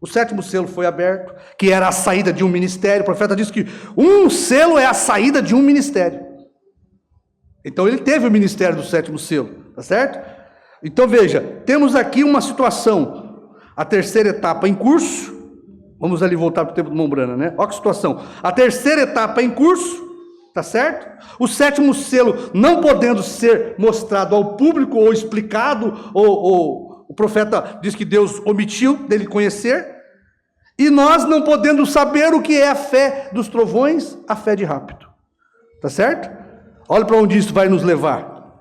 Speaker 1: O sétimo selo foi aberto, que era a saída de um ministério. O profeta disse que um selo é a saída de um ministério. Então ele teve o ministério do sétimo selo, tá certo? Então veja, temos aqui uma situação, a terceira etapa em curso. Vamos ali voltar para o tempo do Mombrana, né? Olha que situação. A terceira etapa em curso. Tá certo? O sétimo selo não podendo ser mostrado ao público ou explicado, ou o profeta diz que Deus omitiu dele conhecer, e nós não podendo saber o que é a fé dos trovões, a fé de rápido. Tá certo? Olha para onde isso vai nos levar.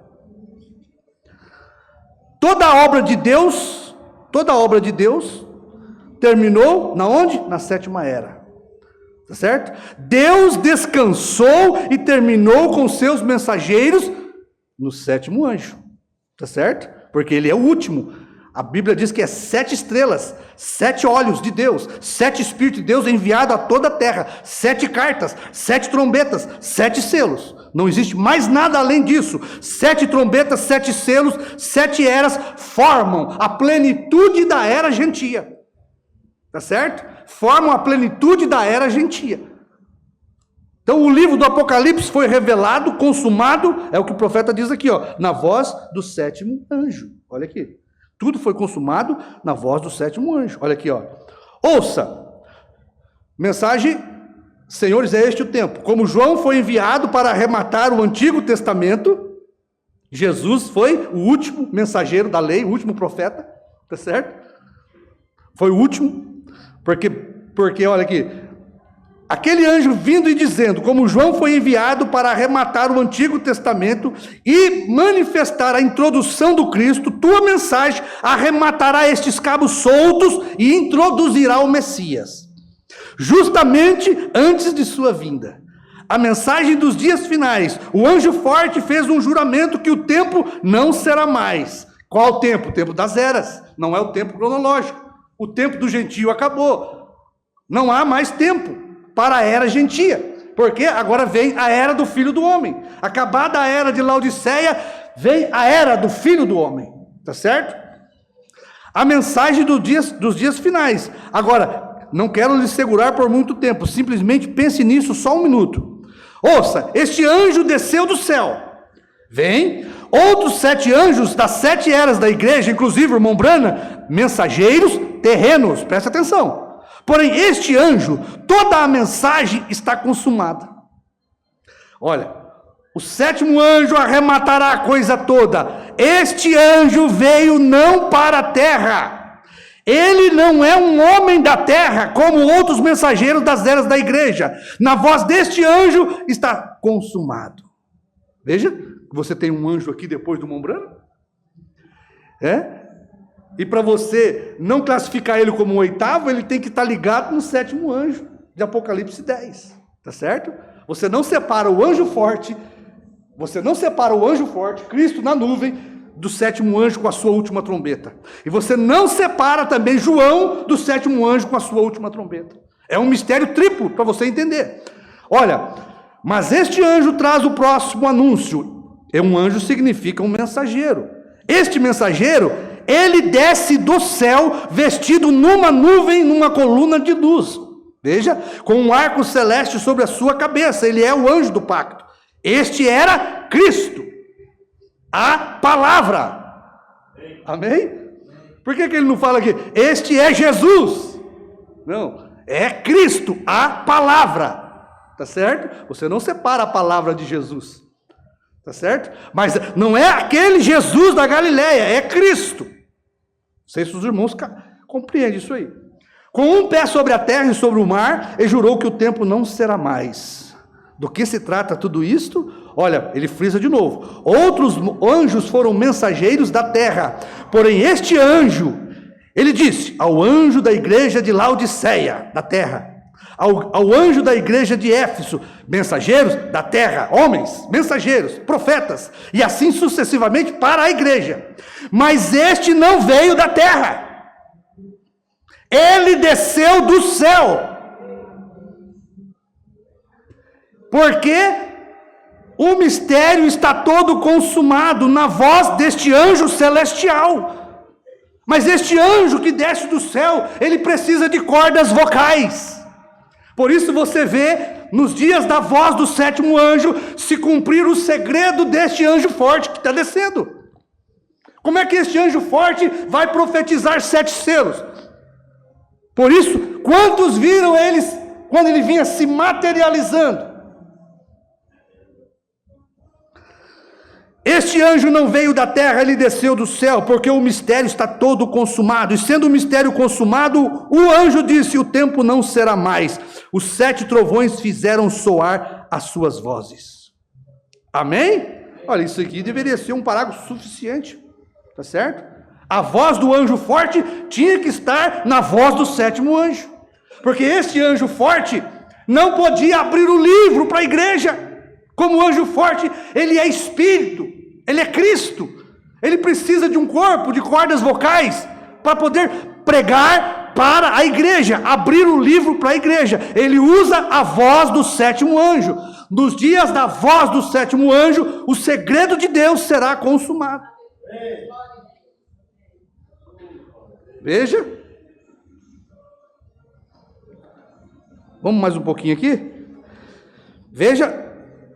Speaker 1: Toda a obra de Deus terminou na onde? Na sétima era. Tá certo? Deus descansou e terminou com seus mensageiros no sétimo anjo. Tá certo? Porque ele é o último. A Bíblia diz que é 7 estrelas, 7 olhos de Deus, 7 Espíritos de Deus enviado a toda a terra, 7 cartas, 7 trombetas, 7 selos. Não existe mais nada além disso. 7 trombetas, 7 selos, 7 eras formam a plenitude da era gentia. Tá certo? Formam a plenitude da era gentia. Então o livro do Apocalipse foi revelado, consumado, é o que o profeta diz aqui, na voz do sétimo anjo. Olha aqui. Tudo foi consumado na voz do sétimo anjo. Olha aqui, Ouça. Mensagem, senhores, é este o tempo. Como João foi enviado para arrematar o Antigo Testamento, Jesus foi o último mensageiro da lei, o último profeta, tá certo? Foi o último. Porque olha aqui, aquele anjo vindo e dizendo, como João foi enviado para arrematar o Antigo Testamento e manifestar a introdução do Cristo, tua mensagem arrematará estes cabos soltos e introduzirá o Messias, justamente antes de sua vinda. A mensagem dos dias finais, o anjo forte fez um juramento que o tempo não será mais. Qual o tempo? O tempo das eras, não é o tempo cronológico. O tempo do gentio acabou. Não há mais tempo para a era gentia. Porque agora vem a era do Filho do Homem. Acabada a era de Laodiceia, vem a era do Filho do Homem. Tá certo? A mensagem dos dias finais. Agora, não quero lhe segurar por muito tempo. Simplesmente pense nisso só um minuto. Ouça, este anjo desceu do céu. Vem outros 7 anjos das 7 eras da igreja, inclusive, irmão Brana, mensageiros terrenos, presta atenção. Porém, este anjo, toda a mensagem está consumada. Olha, o sétimo anjo arrematará a coisa toda. Este anjo veio não para a terra. Ele não é um homem da terra, como outros mensageiros das eras da igreja. Na voz deste anjo está consumado. Veja, você tem um anjo aqui depois do Mombrana? E para você não classificar ele como um oitavo, ele tem que estar ligado no sétimo anjo de Apocalipse 10. Tá certo? Você não separa o anjo forte, Cristo na nuvem, do sétimo anjo com a sua última trombeta. E você não separa também João do sétimo anjo com a sua última trombeta. É um mistério triplo para você entender. Olha, mas este anjo traz o próximo anúncio. Um anjo significa um mensageiro. Este mensageiro, ele desce do céu vestido numa nuvem, numa coluna de luz. Veja, com um arco celeste sobre a sua cabeça. Ele é o anjo do pacto. Este era Cristo, a palavra. Amém? Por que ele não fala aqui, este é Jesus? Não, é Cristo, a palavra. Tá certo? Você não separa a palavra de Jesus. Tá certo? Mas não é aquele Jesus da Galileia, é Cristo. Não sei se os irmãos compreendem isso aí. Com um pé sobre a terra e sobre o mar, ele jurou que o tempo não será mais. Do que se trata tudo isto? Olha, ele frisa de novo. Outros anjos foram mensageiros da terra. Porém, este anjo, ele disse ao anjo da igreja de Laodiceia, da terra, ao anjo da igreja de Éfeso, mensageiros da terra, homens, mensageiros, profetas, e assim sucessivamente para a igreja. Mas este não veio da terra. Ele desceu do céu. Porque o mistério está todo consumado na voz deste anjo celestial. Mas este anjo que desce do céu, ele precisa de cordas vocais. Por isso você vê, nos dias da voz do sétimo anjo, se cumprir o segredo deste anjo forte que está descendo. Como é que este anjo forte vai profetizar 7 selos? Por isso, quantos viram eles quando ele vinha se materializando? Este anjo não veio da terra, ele desceu do céu, porque o mistério está todo consumado. E sendo o mistério consumado, o anjo disse, o tempo não será mais. Os 7 trovões fizeram soar as suas vozes. Amém? Olha, isso aqui deveria ser um parágrafo suficiente. Tá certo? A voz do anjo forte tinha que estar na voz do sétimo anjo. Porque este anjo forte não podia abrir o livro para a igreja. Como anjo forte, ele é espírito, ele é Cristo. Ele precisa de um corpo, de cordas vocais, para poder pregar para a igreja, abrir o livro para a igreja. Ele usa a voz do sétimo anjo. Nos dias da voz do sétimo anjo, o segredo de Deus será consumado. Veja. Vamos mais um pouquinho aqui? Veja.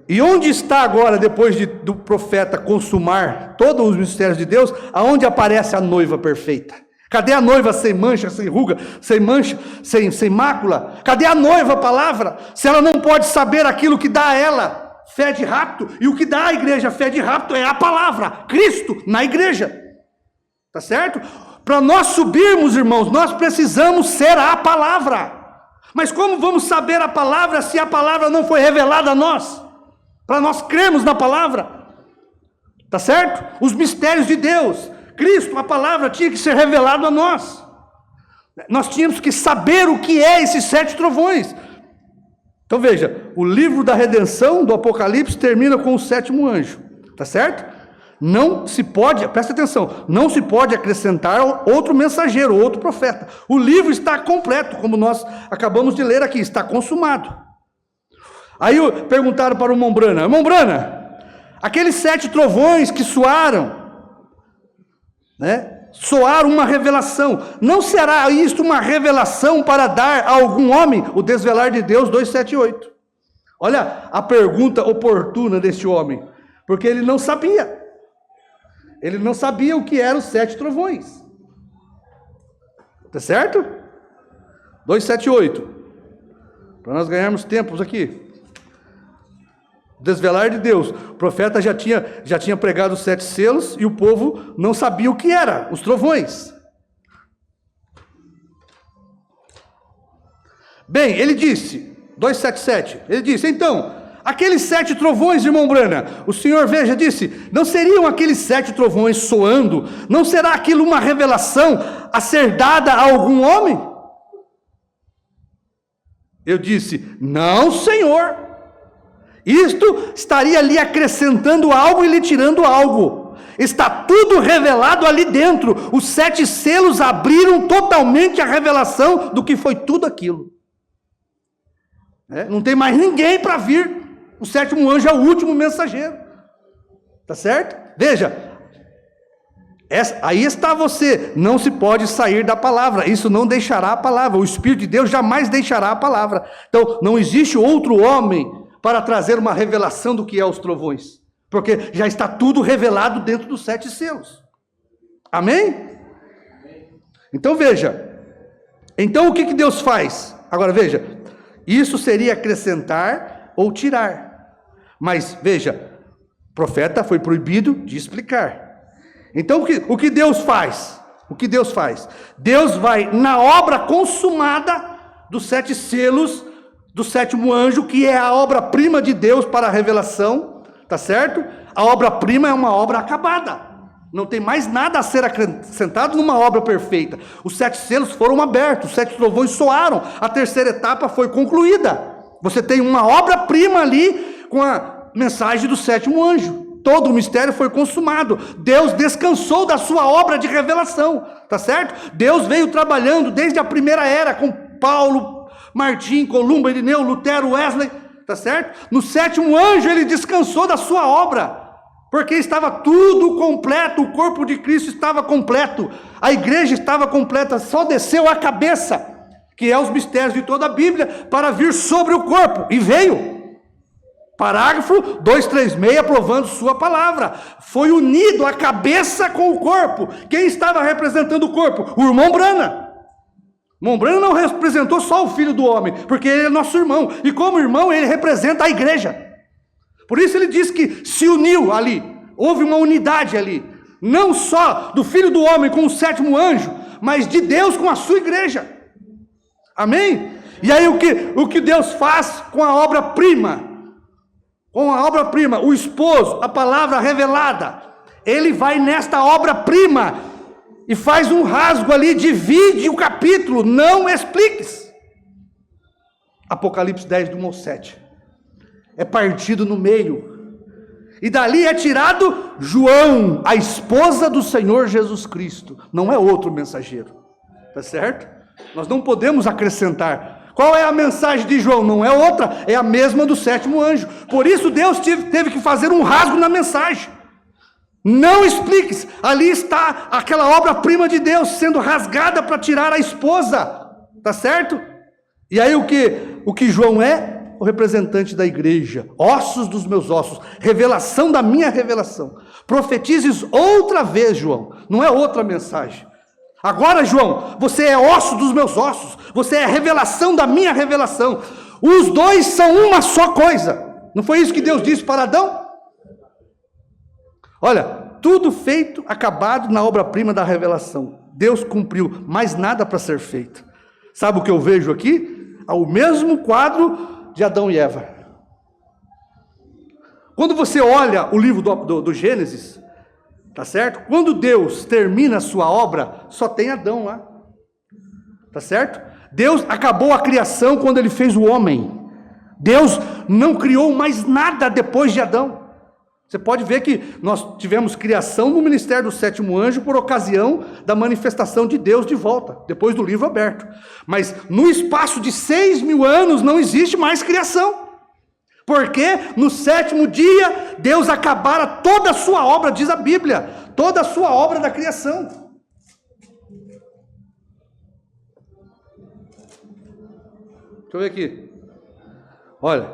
Speaker 1: E onde está agora, depois do profeta consumar todos os mistérios de Deus, aonde aparece a noiva perfeita? Cadê a noiva sem mancha, sem ruga, sem mancha, sem mácula? Cadê a noiva, a palavra? Se ela não pode saber aquilo que dá a ela fé de rapto, e o que dá à igreja fé de rapto é a palavra, Cristo na igreja. Tá certo? Para nós subirmos, irmãos, nós precisamos ser a palavra. Mas como vamos saber a palavra se a palavra não foi revelada a nós? Para nós crermos na palavra, tá certo? Os mistérios de Deus, Cristo, a palavra tinha que ser revelado a nós. Nós tínhamos que saber o que é esses 7 trovões. Então veja, o livro da redenção do Apocalipse termina com o sétimo anjo, tá certo? Não se pode, presta atenção, não se pode acrescentar outro mensageiro, outro profeta. O livro está completo, como nós acabamos de ler aqui, está consumado. Aí perguntaram para o irmão Brana, aqueles 7 trovões que soaram, né? Soaram uma revelação. Não será isto uma revelação para dar a algum homem o desvelar de Deus 2:7-8? Olha a pergunta oportuna deste homem, porque ele não sabia. Ele não sabia o que eram os 7 trovões. Tá certo? 2:7-8. Para nós ganharmos tempos aqui. Desvelar de Deus. O profeta já tinha pregado os 7 selos e o povo não sabia o que era, os trovões. Bem, ele disse, 2:7-7, ele disse, então, Aqueles 7 trovões, irmão Brana, o Senhor, veja, disse, não seriam aqueles 7 trovões soando? Não será aquilo uma revelação a ser dada a algum homem? Eu disse, não, Senhor. Isto estaria lhe acrescentando algo e lhe tirando algo. Está tudo revelado ali dentro. Os 7 selos abriram totalmente a revelação do que foi tudo aquilo. Não tem mais ninguém para vir. O 7º anjo é o último mensageiro. Tá certo? Veja. Aí está você. Não se pode sair da palavra. Isso não deixará a palavra. O Espírito de Deus jamais deixará a palavra. Então, não existe outro homem para trazer uma revelação do que é os trovões. Porque já está tudo revelado dentro dos 7 selos. Amém? Então veja. Então o que Deus faz? Agora veja. Isso seria acrescentar ou tirar. Mas veja. O profeta foi proibido de explicar. Então o que Deus faz? O que Deus faz? Deus vai na obra consumada dos 7 selos do 7º anjo, que é a obra-prima de Deus para a revelação. Tá certo? A obra-prima é uma obra acabada. Não tem mais nada a ser acrescentado numa obra perfeita. Os 7 selos foram abertos, os 7 trovões soaram, a terceira etapa foi concluída. Você tem uma obra-prima ali com a mensagem do 7º anjo. Todo o mistério foi consumado. Deus descansou da sua obra de revelação. Tá certo? Deus veio trabalhando desde a primeira era com Paulo, Martim, Columba, Irineu, Lutero, Wesley. Tá certo? No 7º anjo ele descansou da sua obra, porque estava tudo completo, o corpo de Cristo estava completo, a igreja estava completa, só desceu a cabeça, que é os mistérios de toda a Bíblia, para vir sobre o corpo, e veio. Parágrafo 236, aprovando sua palavra. Foi unido a cabeça com o corpo. Quem estava representando o corpo? O irmão Brana. Brana não representou só o filho do homem, porque ele é nosso irmão, e como irmão ele representa a igreja. Por isso ele diz que se uniu ali, houve uma unidade ali, não só do filho do homem com o 7º anjo, mas de Deus com a sua igreja. Amém? E aí o que Deus faz com a obra-prima? Com a obra-prima, o esposo, a palavra revelada, ele vai nesta obra-prima e faz um rasgo ali, divide o capítulo, não expliques. Apocalipse 10, do 1 ao 7. É partido no meio. E dali é tirado João, a esposa do Senhor Jesus Cristo. Não é outro mensageiro. Tá certo? Nós não podemos acrescentar. Qual é a mensagem de João? Não é outra, é a mesma do 7º anjo. Por isso Deus teve que fazer um rasgo na mensagem. Não expliques, ali está aquela obra-prima de Deus sendo rasgada para tirar a esposa, tá certo? E aí o que João é? O representante da igreja, ossos dos meus ossos, revelação da minha revelação. Profetizes outra vez, João, não é outra mensagem. Agora, João, você é osso dos meus ossos, você é a revelação da minha revelação. Os dois são uma só coisa. Não foi isso que Deus disse para Adão? Olha, tudo feito, acabado na obra-prima da revelação. Deus cumpriu, mais nada para ser feito. Sabe o que eu vejo aqui? O mesmo quadro de Adão e Eva. Quando você olha o livro do Gênesis, tá certo? Quando Deus termina a sua obra, só tem Adão lá. Tá certo? Deus acabou a criação quando ele fez o homem. Deus não criou mais nada depois de Adão. Você pode ver que nós tivemos criação no ministério do 7º anjo por ocasião da manifestação de Deus de volta, depois do livro aberto. Mas no espaço de 6.000 anos não existe mais criação. Porque no 7º dia Deus acabara toda a sua obra, diz a Bíblia, toda a sua obra da criação. Deixa eu ver aqui. Olha.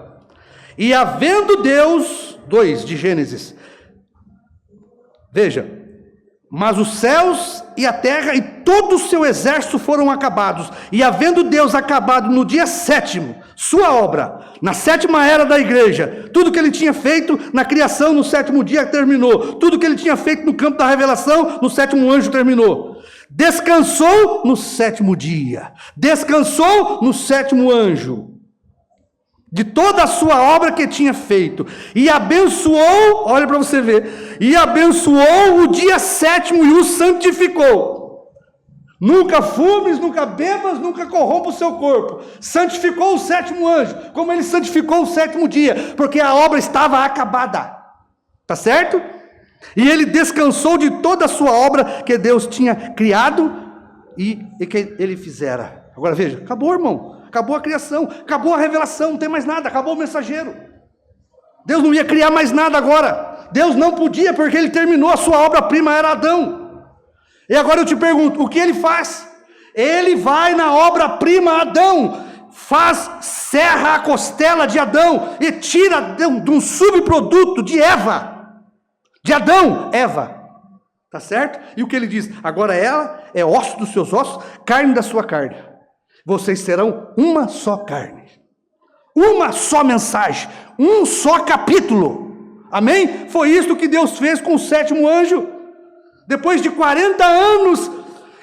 Speaker 1: E havendo Deus... 2 de Gênesis. Veja. Mas os céus e a terra e todo o seu exército foram acabados. E havendo Deus acabado no dia 7º, sua obra, na 7ª era da igreja, tudo que ele tinha feito na criação no 7º dia terminou. Tudo que ele tinha feito no campo da revelação, no 7º anjo terminou. Descansou no 7º dia. Descansou no 7º anjo. de toda a sua obra que tinha feito, e abençoou, olha para você ver, e abençoou o dia sétimo e o santificou. Nunca fumes, nunca bebas, nunca corrompa o seu corpo. Santificou o sétimo anjo, como ele santificou o sétimo dia, porque a obra estava acabada. Tá certo? E ele descansou de toda a sua obra que Deus tinha criado e que ele fizera. Agora veja, acabou, irmão. Acabou a criação, acabou a revelação, não tem mais nada, acabou o mensageiro. Deus não ia criar mais nada agora. Deus não podia, porque ele terminou a sua obra-prima, era Adão. E agora eu te pergunto, o que ele faz? Ele vai na obra-prima Adão, serra a costela de Adão e tira de um subproduto de Eva, de Adão, Eva. Tá certo? E o que ele diz? Agora ela é osso dos seus ossos, carne da sua carne. Vocês serão uma só carne, uma só mensagem, um só capítulo. Amém? Foi isso que Deus fez com o sétimo anjo. Depois de 40 anos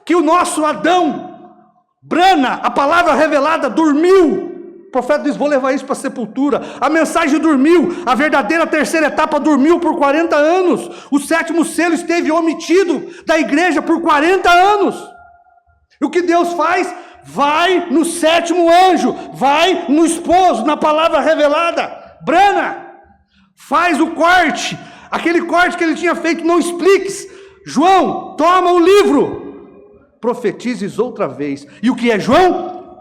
Speaker 1: que o nosso Adão, Brana, a palavra revelada, dormiu. O profeta diz, vou levar isso para a sepultura. A mensagem dormiu, a verdadeira terceira etapa dormiu por 40 anos. O sétimo selo esteve omitido da igreja por 40 anos. E o que Deus faz? Vai no sétimo anjo, vai no esposo, na palavra revelada. Brana, faz o corte, aquele corte que ele tinha feito, não expliques. João, toma o livro, profetizes outra vez. E o que é João?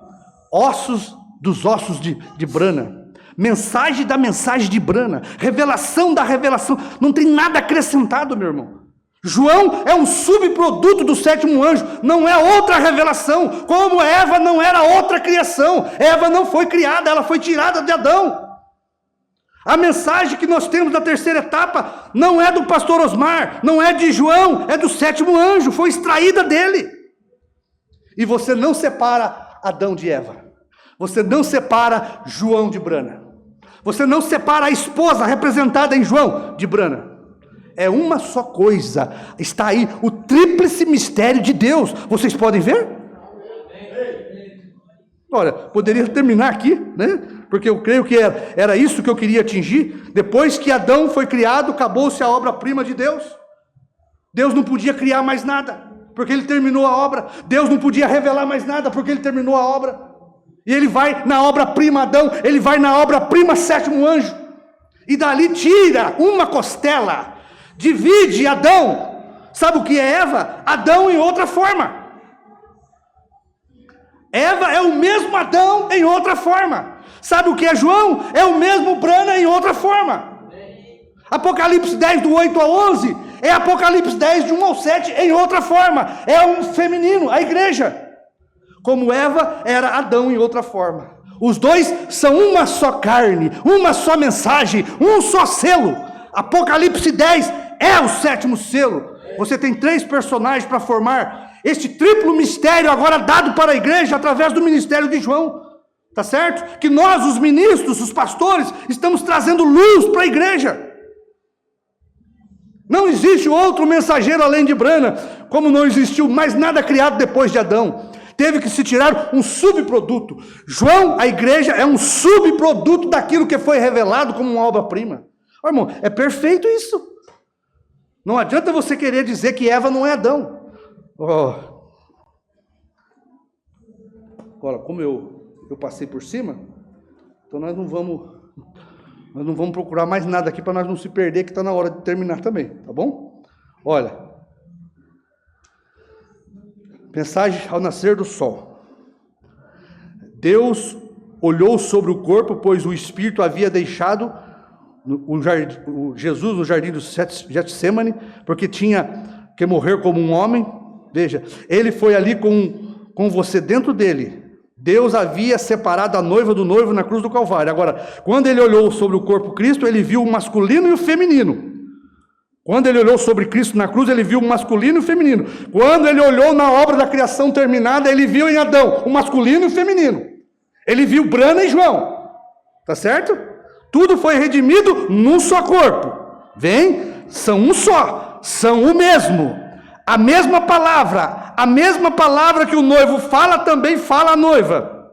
Speaker 1: Ossos dos ossos de Brana, mensagem da mensagem de Brana, revelação da revelação, não tem nada acrescentado, meu irmão. João é um subproduto do sétimo anjo, não é outra revelação, como Eva não era outra criação. Eva não foi criada, ela foi tirada de Adão. A mensagem que nós temos da terceira etapa não é do pastor Osmar, não é de João, é do sétimo anjo, foi extraída dele. E você não separa Adão de Eva, você não separa João de Brana, você não separa a esposa representada em João de Brana. É uma só coisa, está aí o tríplice mistério de Deus. Vocês podem ver? Olha, poderia terminar aqui, né? Porque eu creio que era isso que eu queria atingir. Depois que Adão foi criado, acabou-se a obra-prima de Deus. Deus não podia criar mais nada, porque ele terminou a obra. Deus não podia revelar mais nada, porque ele terminou a obra. E ele vai na obra-prima Adão, ele vai na obra-prima sétimo anjo, e dali tira uma costela, divide Adão. Sabe o que é Eva? Adão em outra forma. Eva é o mesmo Adão em outra forma. Sabe o que é João? É o mesmo Brana em outra forma. Apocalipse 10 do 8 ao 11 é Apocalipse 10 de 1 ao 7 em outra forma. É um feminino, a igreja. Como Eva era Adão em outra forma. Os dois são uma só carne, uma só mensagem, um só selo. Apocalipse 10 é o sétimo selo. Você tem 3 personagens para formar este triplo mistério agora dado para a igreja através do ministério de João. Tá certo? Que nós, os ministros, os pastores, estamos trazendo luz para a igreja. Não existe outro mensageiro além de Brana, como não existiu mais nada criado depois de Adão. Teve que se tirar um subproduto. João, a igreja, é um subproduto daquilo que foi revelado como uma obra-prima. Oh, irmão, é perfeito isso. Não adianta você querer dizer que Eva não é Adão. Oh. Agora, como eu passei por cima, então nós não vamos procurar mais nada aqui para nós não se perder, que está na hora de terminar também, tá bom? Olha, mensagem ao nascer do sol. Deus olhou sobre o corpo, pois o Espírito havia deixado Jesus no jardim do Getsêmani, porque tinha que morrer como um homem. Veja, ele foi ali com você dentro dele. Deus havia separado a noiva do noivo na cruz do Calvário. Agora, quando ele olhou sobre o corpo Cristo, ele viu o masculino e o feminino. Quando ele olhou sobre Cristo na cruz, ele viu o masculino e o feminino. Quando ele olhou na obra da criação terminada, ele viu em Adão o masculino e o feminino. Ele viu Brana e João. Tá certo? Tudo foi redimido num só corpo. Vem, são um só, são o mesmo. A mesma palavra que o noivo fala, também fala a noiva.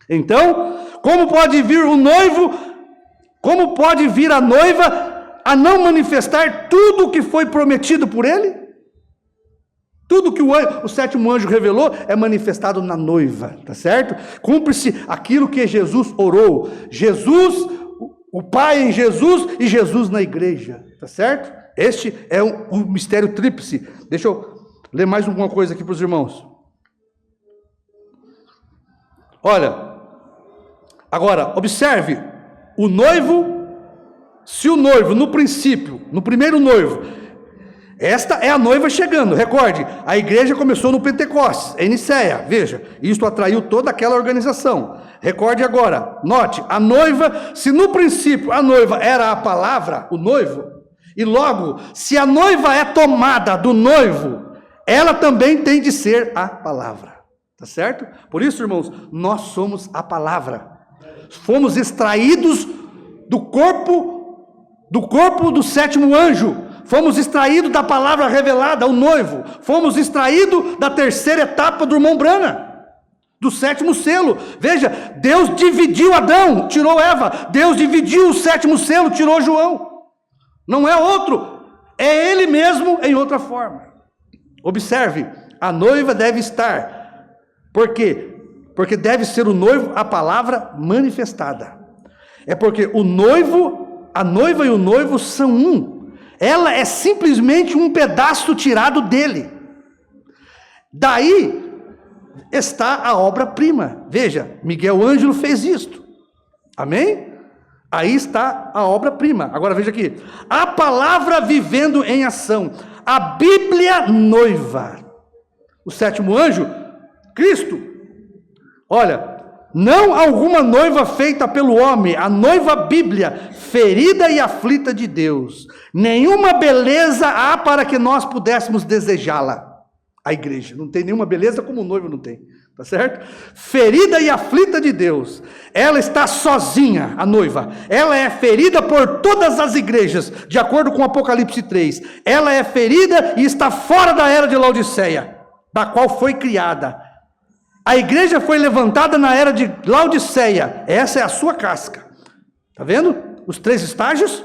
Speaker 1: Então, Como pode vir o noivo, como pode vir a noiva a não manifestar tudo o que foi prometido por ele? Tudo que o sétimo anjo revelou é manifestado na noiva, tá certo? Cumpre-se aquilo que Jesus orou. Jesus, o Pai em Jesus e Jesus na igreja, tá certo? Este é o mistério tríplice. Deixa eu ler mais alguma coisa aqui para os irmãos. Olha, agora, observe, o noivo, se o noivo, no princípio, no primeiro noivo, esta é a noiva chegando, recorde, a igreja começou no Pentecostes, em Nicéia, veja, isto atraiu toda aquela organização. Recorde agora, note, a noiva, se no princípio a noiva era a palavra, o noivo, e logo, se a noiva é tomada do noivo, ela também tem de ser a palavra, tá certo? Por isso, irmãos, nós somos a palavra, fomos extraídos do corpo do sétimo anjo, fomos extraídos da palavra revelada, o noivo, fomos extraídos da terceira etapa do irmão Brana, do sétimo selo. Veja, Deus dividiu Adão, tirou Eva, Deus dividiu o sétimo selo, tirou João, não é outro, é ele mesmo em outra forma. Observe, a noiva deve estar, por quê? Porque deve ser o noivo a palavra manifestada, é porque o noivo, a noiva e o noivo são um. Ela é simplesmente um pedaço tirado dele. Daí está a obra-prima. Veja, Miguel Ângelo fez isto. Amém? Aí está a obra-prima. Agora veja aqui. A palavra vivendo em ação. A Bíblia noiva. O sétimo anjo, Cristo. Olha, não alguma noiva feita pelo homem, a noiva Bíblia, ferida e aflita de Deus. Nenhuma beleza há para que nós pudéssemos desejá-la. A igreja não tem nenhuma beleza como o noivo não tem, tá certo? Ferida e aflita de Deus. Ela está sozinha, a noiva. Ela é ferida por todas as igrejas, de acordo com Apocalipse 3. Ela é ferida e está fora da era de Laodiceia, da qual foi criada. A igreja foi levantada na era de Laodiceia. Essa é a sua casca. Está vendo? Os 3 estágios.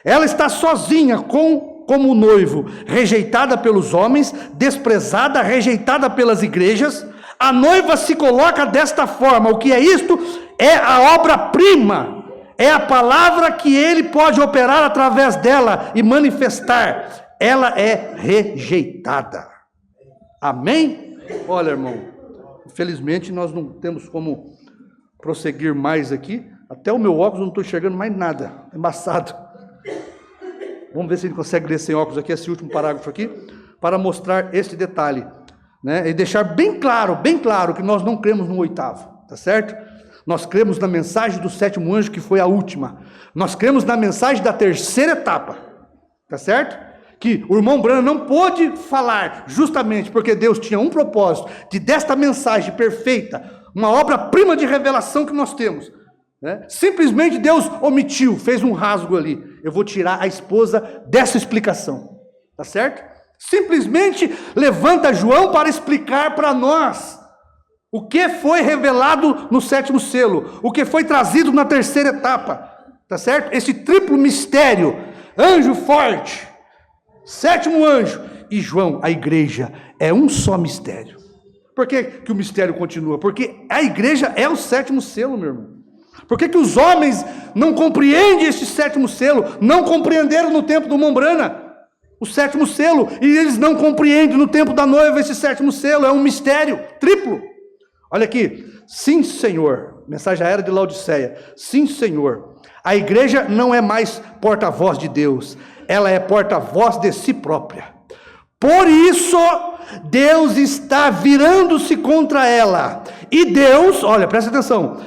Speaker 1: Ela está sozinha como noivo, rejeitada pelos homens, desprezada, rejeitada pelas igrejas. A noiva se coloca desta forma. O que é isto? É a obra-prima. É a palavra que ele pode operar através dela e manifestar. Ela é rejeitada. Amém? Olha, irmão. Infelizmente, nós não temos como prosseguir mais aqui. Até o meu óculos não estou enxergando mais nada. É embaçado. Vamos ver se ele consegue ler sem óculos aqui, esse último parágrafo aqui, para mostrar este detalhe, né? E deixar bem claro que nós não cremos no 8º, tá certo? Nós cremos na mensagem do sétimo anjo, que foi a última. Nós cremos na mensagem da terceira etapa, tá certo? Que o irmão Branham não pôde falar, justamente porque Deus tinha um propósito, desta mensagem perfeita, uma obra-prima de revelação que nós temos, né? Simplesmente Deus omitiu, fez um rasgo ali. Eu vou tirar a esposa dessa explicação, tá certo? Simplesmente levanta João para explicar para nós o que foi revelado no sétimo selo, o que foi trazido na terceira etapa, tá certo? Esse triplo mistério, anjo forte, sétimo anjo e João, a igreja, é um só mistério. Por que que o mistério continua? Porque a igreja é o sétimo selo, meu irmão. Por que que os homens não compreendem este sétimo selo? Não compreenderam no tempo do Mombrana o sétimo selo, e eles não compreendem no tempo da noiva esse sétimo selo. É um mistério triplo. Olha aqui, sim, Senhor, mensagem à era de Laodiceia. Sim, Senhor, a igreja não é mais porta-voz de Deus, ela é porta-voz de si própria. Por isso, Deus está virando-se contra ela. E Deus, olha, presta atenção,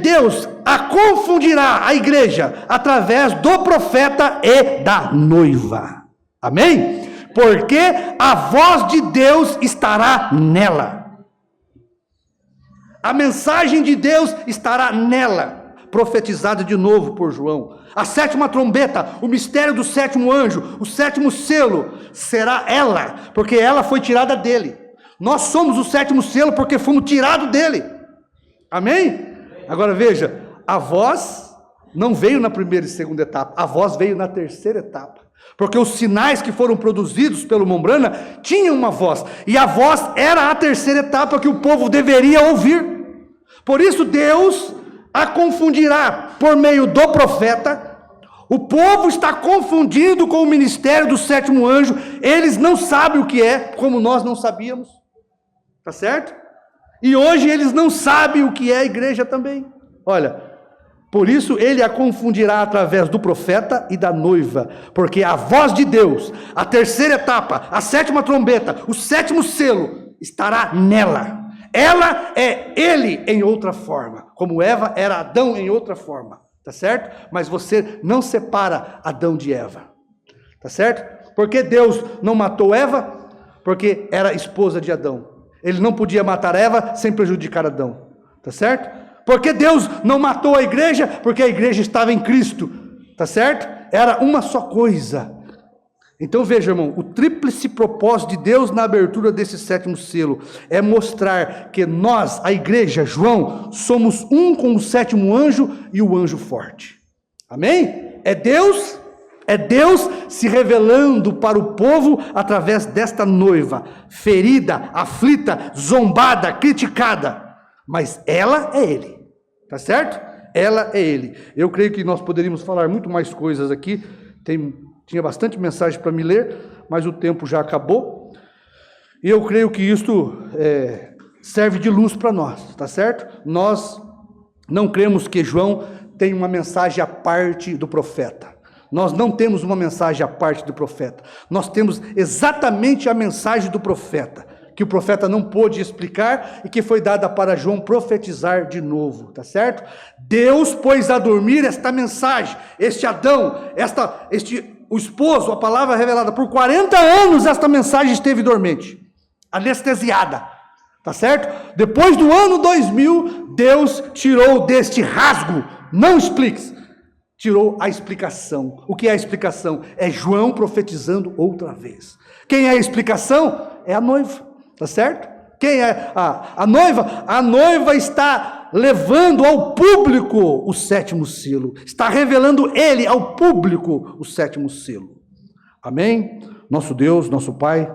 Speaker 1: Deus, a confundirá a igreja através do profeta e da noiva. Amém? Porque a voz de Deus estará nela. A mensagem de Deus estará nela, profetizada de novo por João. A sétima trombeta, o mistério do sétimo anjo, o sétimo selo, será ela, porque ela foi tirada dele. Nós somos o sétimo selo porque fomos tirados dele. Amém? Agora veja, a voz não veio na primeira e segunda etapa, a voz veio na terceira etapa. Porque os sinais que foram produzidos pelo Mombrana tinham uma voz, e a voz era a terceira etapa que o povo deveria ouvir. Por isso Deus a confundirá por meio do profeta. O povo está confundido com o ministério do sétimo anjo, eles não sabem o que é, como nós não sabíamos, tá certo? E hoje eles não sabem o que é a igreja também. Olha, por isso ele a confundirá através do profeta e da noiva, porque a voz de Deus, a terceira etapa, a sétima trombeta, o sétimo selo, estará nela. Ela é ele em outra forma, como Eva era Adão em outra forma, tá certo? Mas você não separa Adão de Eva, tá certo? Porque Deus não matou Eva, porque era esposa de Adão. Ele não podia matar Eva sem prejudicar Adão, tá certo? Porque Deus não matou a igreja, porque a igreja estava em Cristo, tá certo? Era uma só coisa. Então veja, irmão, o tríplice propósito de Deus na abertura desse sétimo selo é mostrar que nós, a igreja, João, somos um com o sétimo anjo e o anjo forte. Amém? É Deus se revelando para o povo através desta noiva, ferida, aflita, zombada, criticada, mas ela é ele. Tá certo? Ela é ele. Eu creio que nós poderíamos falar muito mais coisas aqui. Tinha bastante mensagem para me ler, mas o tempo já acabou. E eu creio que isto serve de luz para nós, tá certo? Nós não cremos que João tem uma mensagem à parte do profeta. Nós não temos uma mensagem à parte do profeta. Nós temos exatamente a mensagem do profeta, que o profeta não pôde explicar e que foi dada para João profetizar de novo, tá certo? Deus pôs a dormir esta mensagem, este Adão, o esposo, a palavra revelada, por 40 anos esta mensagem esteve dormente, anestesiada, tá certo? Depois do ano 2000, Deus tirou deste rasgo, não expliques, tirou a explicação. O que é a explicação? É João profetizando outra vez. Quem é a explicação? É a noiva. Tá certo? Quem é a noiva? A noiva está levando ao público o sétimo selo. Está revelando ele ao público o sétimo selo. Amém? Nosso Deus, nosso Pai,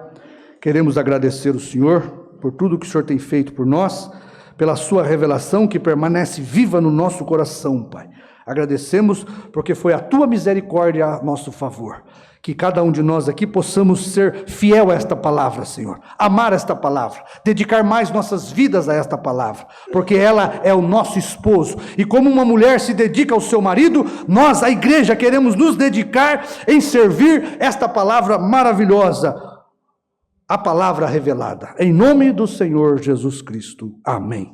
Speaker 1: queremos agradecer o Senhor por tudo que o Senhor tem feito por nós, pela sua revelação que permanece viva no nosso coração, Pai. Agradecemos porque foi a tua misericórdia a nosso favor. Que cada um de nós aqui possamos ser fiel a esta palavra, Senhor. Amar esta palavra. Dedicar mais nossas vidas a esta palavra. Porque ela é o nosso esposo. E como uma mulher se dedica ao seu marido, nós, a igreja, queremos nos dedicar em servir esta palavra maravilhosa. A palavra revelada. Em nome do Senhor Jesus Cristo. Amém.